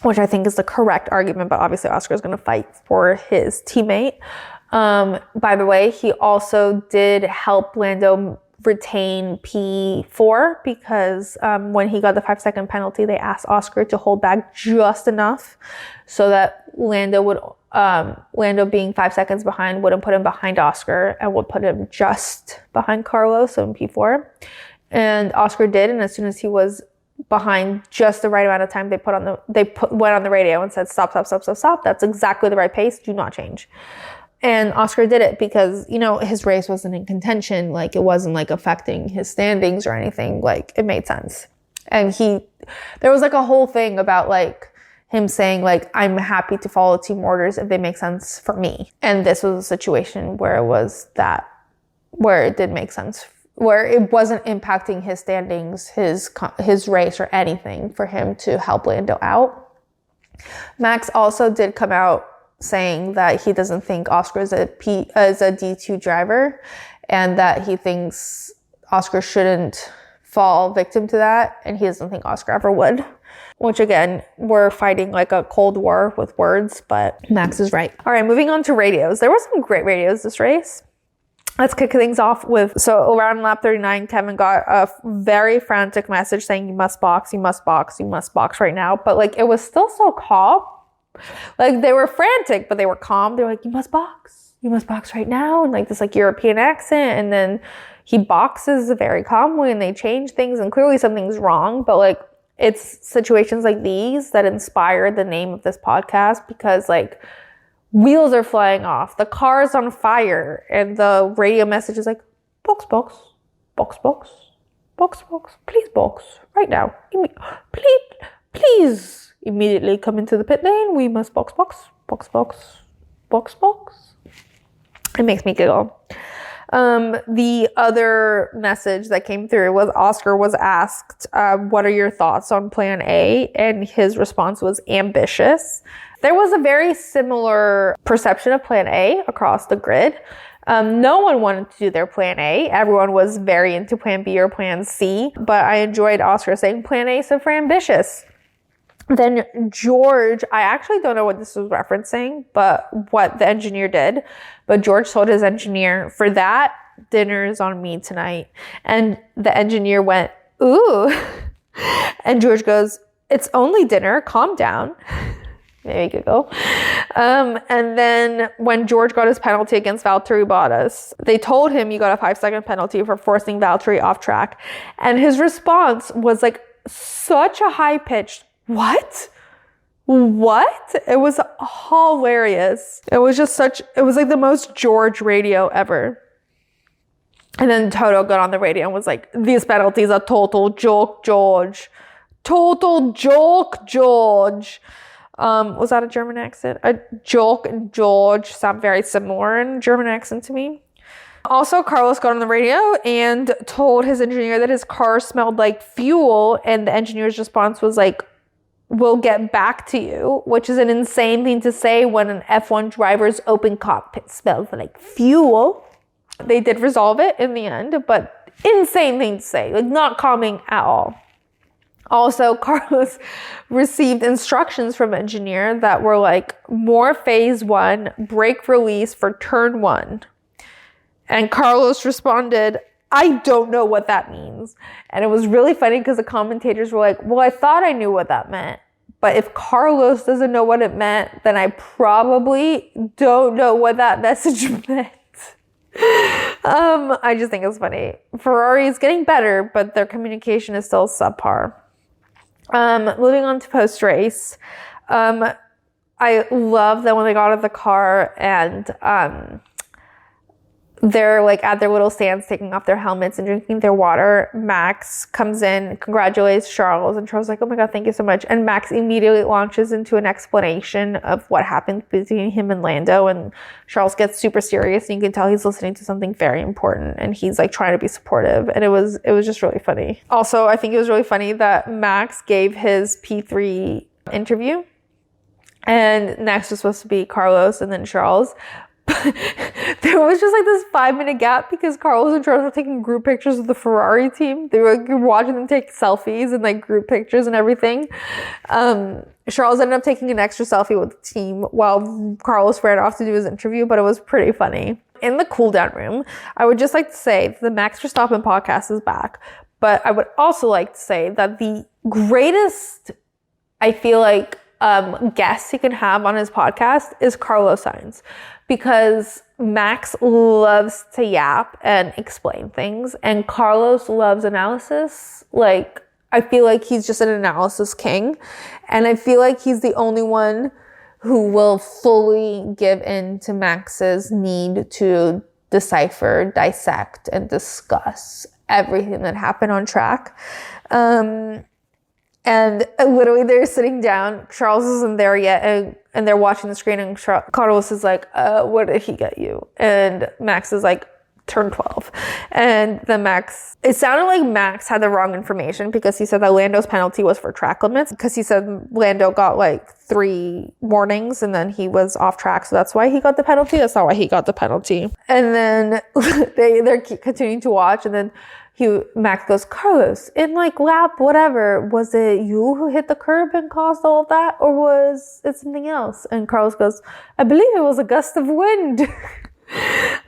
which I think is the correct argument. But obviously Oscar is going to fight for his teammate. By the way, he also did help Lando retain P4 because when he got the 5-second penalty, they asked Oscar to hold back just enough so that Lando being 5 seconds behind wouldn't put him behind Oscar and would put him just behind Carlos in P4. And Oscar did, and as soon as he was behind just the right amount of time, went on the radio and said, stop. That's exactly the right pace. Do not change. And Oscar did it because, you know, his race wasn't in contention. Like, it wasn't like affecting his standings or anything. Like, it made sense. And there was like a whole thing about like him saying like, I'm happy to follow team orders if they make sense for me. And this was a situation where it did make sense, where it wasn't impacting his standings, his race or anything for him to help Lando out. Max also did come out saying that he doesn't think Oscar is a D2 driver and that he thinks Oscar shouldn't fall victim to that, and he doesn't think Oscar ever would. Which again, we're fighting like a cold war with words, but Max is right. All right, moving on to radios. There were some great radios this race. Let's kick things off so around lap 39, Kevin got a very frantic message saying, you must box right now. But like, it was still so calm. Like, they were frantic, but they were calm. They were like, you must box right now. And like this like European accent. And then he boxes very calmly and they change things and clearly something's wrong. But like, it's situations like these that inspire the name of this podcast, because like wheels are flying off, the car's on fire, and the radio message is like, box, please box right now. Please. Immediately come into the pit lane. We must box. It makes me giggle. The other message that came through was Oscar was asked, what are your thoughts on plan A? And his response was ambitious. There was a very similar perception of plan A across the grid. No one wanted to do their plan A. Everyone was very into plan B or plan C, but I enjoyed Oscar saying plan A stood for ambitious. Then George, I actually don't know what this was referencing, but what the engineer did. But George told his engineer, for that, dinner is on me tonight. And the engineer went, ooh. And George goes, it's only dinner, calm down. Maybe giggle. And then when George got his penalty against Valtteri Bottas, they told him you got a 5-second penalty for forcing Valtteri off track. And his response was like such a high-pitched, What? It was hilarious. It was like the most George radio ever. And then Toto got on the radio and was like, these penalties are total joke, George. Total joke, George. Was that a German accent? A joke and George sound very similar in German accent to me. Also, Carlos got on the radio and told his engineer that his car smelled like fuel, and the engineer's response was like, we'll get back to you, which is an insane thing to say when an F1 driver's open cockpit smells like fuel. They did resolve it in the end, but insane thing to say, like not calming at all. Also, Carlos received instructions from engineer that were like more phase 1, brake release for turn 1. And Carlos responded, I don't know what that means. And it was really funny because the commentators were like, well, I thought I knew what that meant. But if Carlos doesn't know what it meant, then I probably don't know what that message meant. I just think it's funny. Ferrari is getting better, but their communication is still subpar. Moving on to post-race. I love that when they got out of the car and they're like at their little stands taking off their helmets and drinking their water. Max comes in, congratulates Charles, and Charles is like, oh my god, thank you so much. And Max immediately launches into an explanation of what happened between him and Lando, and Charles gets super serious, and you can tell he's listening to something very important, and he's like trying to be supportive, and it was just really funny. Also, I think it was really funny that Max gave his P3 interview, and next was supposed to be Carlos and then Charles. There was just like this 5-minute gap because Carlos and Charles were taking group pictures of the Ferrari team. They were like watching them take selfies and like group pictures and everything. Charles ended up taking an extra selfie with the team while Carlos ran off to do his interview, but it was pretty funny. In the cool down room, I would just like to say the Max Verstappen podcast is back, but I would also like to say that the greatest, I feel like, guest he can have on his podcast is Carlos Sainz, because Max loves to yap and explain things, and Carlos loves analysis. Like, I feel like he's just an analysis king, and I feel like he's the only one who will fully give in to Max's need to decipher, dissect, and discuss everything that happened on track. And literally they're sitting down, Charles isn't there yet, and they're watching the screen, and Carlos is like, what did he get you? And Max is like, turn 12. And then Max, it sounded like Max had the wrong information, because he said that Lando's penalty was for track limits, because he said Lando got like 3 warnings and then he was off track, so that's why he got the penalty. That's not why he got the penalty. And then they're continuing to watch, and then Max goes, Carlos, in like lap whatever, was it you who hit the curb and caused all of that, or was it something else? And Carlos goes, I believe it was a gust of wind.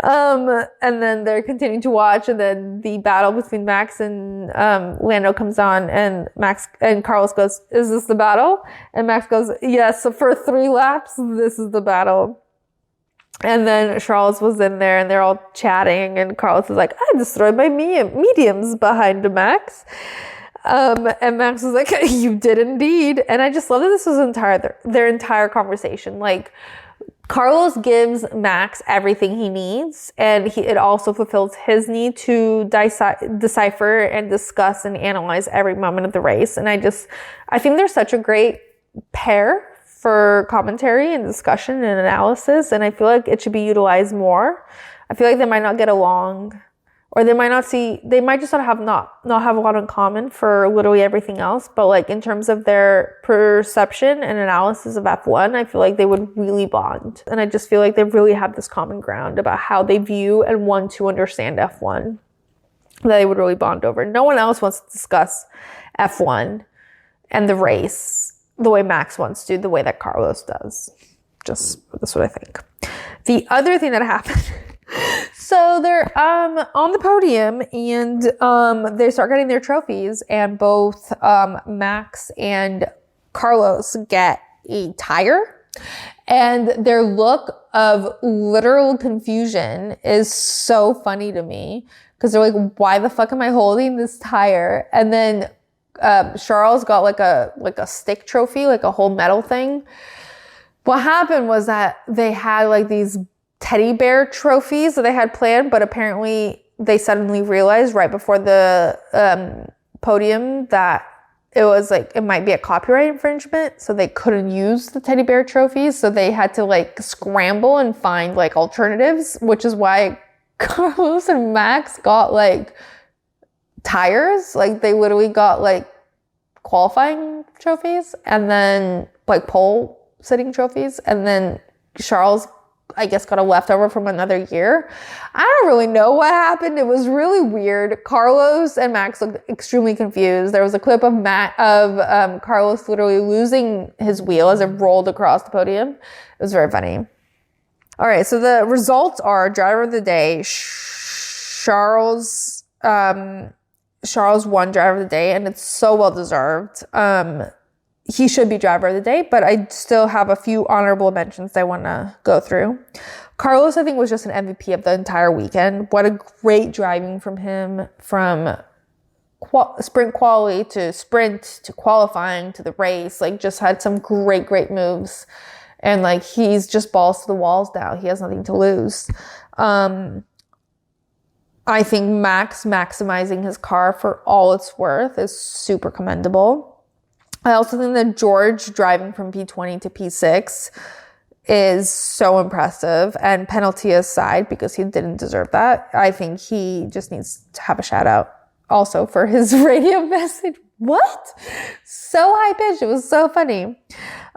And then they're continuing to watch, and then the battle between Max and Lando comes on, and Carlos goes, is this the battle? And Max goes, yes, so for 3 laps, this is the battle. And then Charles was in there, and they're all chatting, and Carlos was like, I destroyed my mediums behind Max. And Max was like, you did indeed. And I just love that this was their entire conversation. Like, Carlos gives Max everything he needs, and it also fulfills his need to decipher and discuss and analyze every moment of the race. And I think they're such a great pair for commentary and discussion and analysis, and I feel like it should be utilized more. I feel like they might not get along, or they might just not have a lot in common for literally everything else, but like in terms of their perception and analysis of F1, I feel like they would really bond. And I just feel like they really have this common ground about how they view and want to understand F1 that they would really bond over. No one else wants to discuss F1 and the race the way Max wants to, the way that Carlos does. That's what I think. The other thing that happened, so they're on the podium, and they start getting their trophies, and both Max and Carlos get a tire, and their look of literal confusion is so funny to me, because they're like, why the fuck am I holding this tire? And then Charles got like a stick trophy, like a whole metal thing. What happened was that they had like these teddy bear trophies that they had planned, but apparently they suddenly realized right before the podium that it was like, it might be a copyright infringement, so they couldn't use the teddy bear trophies, so they had to like scramble and find like alternatives, which is why Carlos and Max got like tires. Like, they literally got like qualifying trophies, and then like pole sitting trophies, and then Charles, I guess, got a leftover from another year. I don't really know what happened. It was really weird. Carlos and Max looked extremely confused. There was a clip of Carlos literally losing his wheel as it rolled across the podium. It was very funny. All right, so the results are driver of the day. Charles won driver of the day, and it's so well deserved. He should be driver of the day, but I still have a few honorable mentions I want to go through. Carlos, I think, was just an MVP of the entire weekend. What a great driving from him, from sprint quality to sprint to qualifying to the race. Like, just had some great moves, and like, he's just balls to the walls now. He has nothing to lose. I think Max maximizing his car for all it's worth is super commendable. I also think that George driving from P20 to P6 is so impressive, and penalty aside, because he didn't deserve that, I think he just needs to have a shout out also for his radio message. What? So high pitched. It was so funny.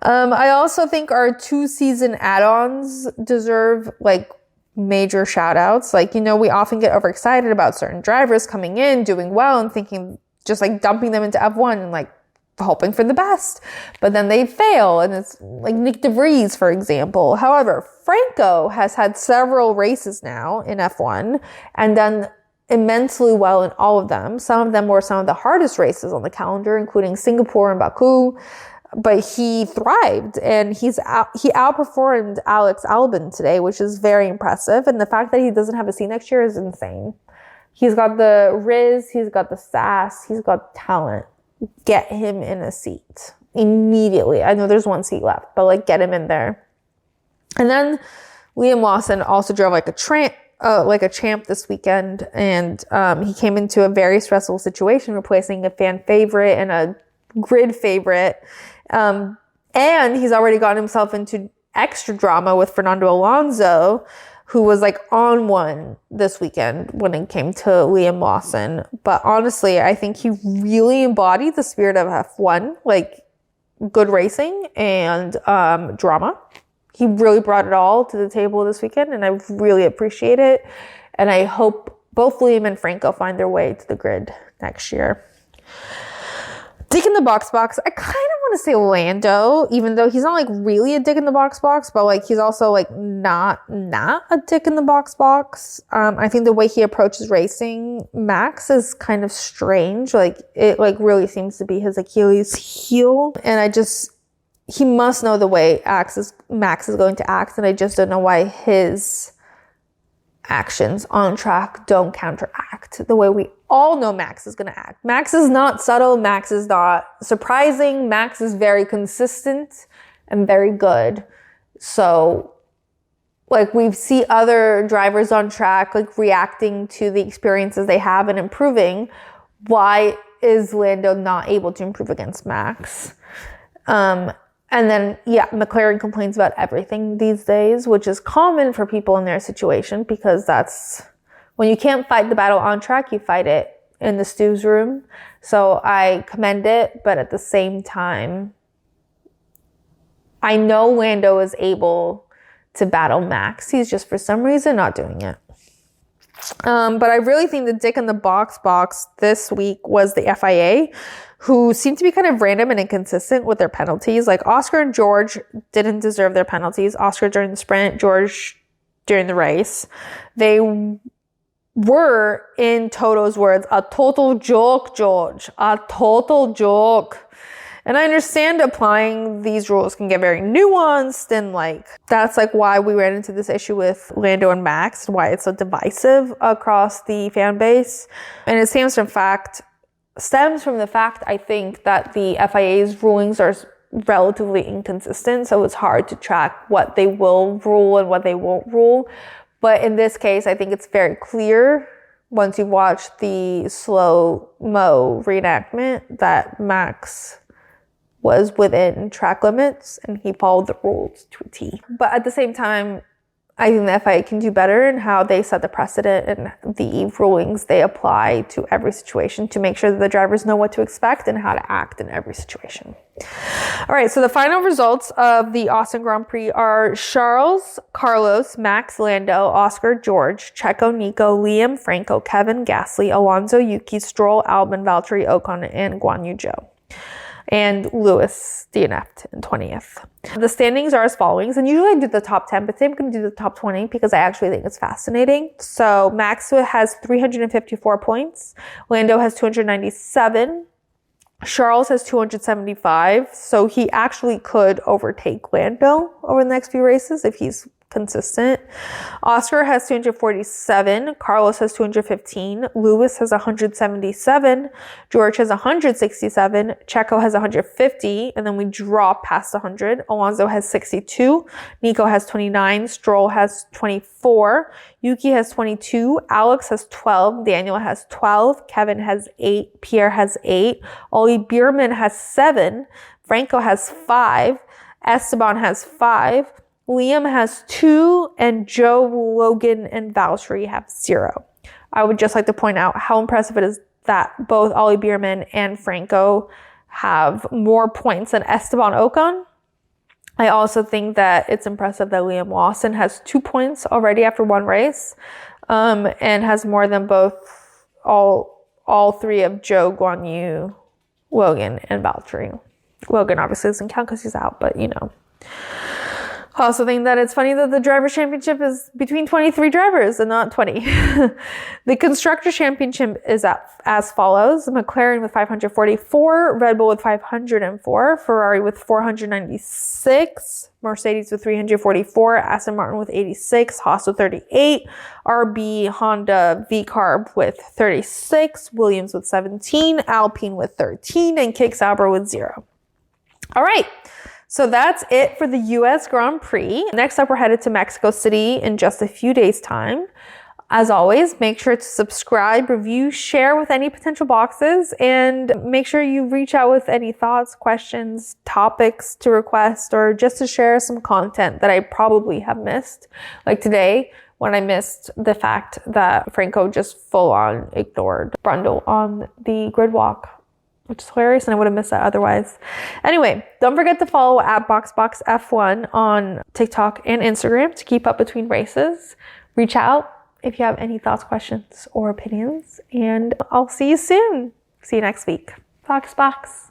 I also think our 2-season add-ons deserve like major shout outs. Like, you know, we often get overexcited about certain drivers coming in, doing well, and thinking just like dumping them into F1 and like hoping for the best, but then they fail, and it's like Nick DeVries, for example. However, Franco has had several races now in F1 and done immensely well in all of them. Some of them were some of the hardest races on the calendar, including Singapore and Baku, but he thrived, and he outperformed Alex Albon today, which is very impressive. And the fact that he doesn't have a seat next year is insane. He's got the riz, he's got the sass, he's got talent. Get him in a seat immediately. I know there's one seat left, but like get him in there. And then Liam Lawson also drove like a champ this weekend, and he came into a very stressful situation, replacing a fan favorite and a grid favorite. And he's already gotten himself into extra drama with Fernando Alonso, who was like on one this weekend when it came to Liam Lawson. But honestly, I think he really embodied the spirit of F1, like good racing and drama. He really brought it all to the table this weekend, and I really appreciate it. And I hope both Liam and Franco find their way to the grid next year. Dick in the box. I kind of want to say Lando, even though he's not like really a dick in the box, but like he's also like not a dick in the box. I think the way he approaches racing Max is kind of strange. Like it like really seems to be his Achilles heel, and he must know the way Max is going to act, and I just don't know why his actions on track don't counteract the way we all know Max is going to act. Max is not subtle. Max is not surprising. Max is very consistent and very good. So like we see other drivers on track, like reacting to the experiences they have and improving. Why is Lando not able to improve against Max? And then, McLaren complains about everything these days, which is common for people in their situation, because that's when you can't fight the battle on track, you fight it in the stews room. So I commend it, but at the same time, I know Lando is able to battle Max. He's just for some reason not doing it. But I really think the dick in the box this week was the FIA, who seemed to be kind of random and inconsistent with their penalties. Like Oscar and George didn't deserve their penalties. Oscar during the sprint, George during the race. They were, in Toto's words, a total joke, George. A total joke. And I understand applying these rules can get very nuanced, and like that's like why we ran into this issue with Lando and Max, why it's so divisive across the fan base. And it stems from the fact, I think, that the FIA's rulings are relatively inconsistent, so it's hard to track what they will rule and what they won't rule. But in this case, I think it's very clear once you watch the slow-mo reenactment that Max was within track limits and he followed the rules to a T. But at the same time, I think the FIA can do better in how they set the precedent and the rulings they apply to every situation to make sure that the drivers know what to expect and how to act in every situation. All right, so the final results of the Austin Grand Prix are Charles, Carlos, Max, Lando, Oscar, George, Checo, Nico, Liam, Franco, Kevin, Gasly, Alonso, Yuki, Stroll, Albon, Valtteri, Ocon, and Guan Yu Zhou. And Lewis DNF'd in 20th. The standings are as following. And usually I do the top 10, but today I'm going to do the top 20 because I actually think it's fascinating. So Max has 354 points. Lando has 297. Charles has 275. So he actually could overtake Lando over the next few races if he's consistent. Oscar has 247. Carlos has 215. Lewis has 177. George has 167. Checo has 150. And then we drop past 100. Alonso has 62. Nico has 29. Stroll has 24. Yuki has 22. Alex has 12. Daniel has 12. Kevin has 8. Pierre has 8. Ollie Bierman has 7. Franco has 5. Esteban has 5. Liam has 2, and Joe, Logan, and Valtteri have 0. I would just like to point out how impressive it is that both Ollie Bierman and Franco have more points than Esteban Ocon. I also think that it's impressive that Liam Lawson has 2 points already after one race, and has more than all three of Joe, Guan Yu, Logan, and Valtteri. Logan obviously doesn't count because he's out, but you know. I also think that it's funny that the Drivers' Championship is between 23 drivers and not 20. The Constructors' Championship is as follows. McLaren with 544, Red Bull with 504, Ferrari with 496, Mercedes with 344, Aston Martin with 86, Haas with 38, RB, Honda, V-Carb with 36, Williams with 17, Alpine with 13, and Kick Sauber with 0. All right. So that's it for the US Grand Prix. Next up, we're headed to Mexico City in just a few days' time. As always, make sure to subscribe, review, share with any potential boxes, and make sure you reach out with any thoughts, questions, topics to request, or just to share some content that I probably have missed. Like today, when I missed the fact that Franco just full on ignored Brundle on the grid walk, which is hilarious, and I would have missed that otherwise. Anyway, don't forget to follow at BoxBoxF1 on TikTok and Instagram to keep up between races. Reach out if you have any thoughts, questions, or opinions, and I'll see you soon. See you next week. BoxBox.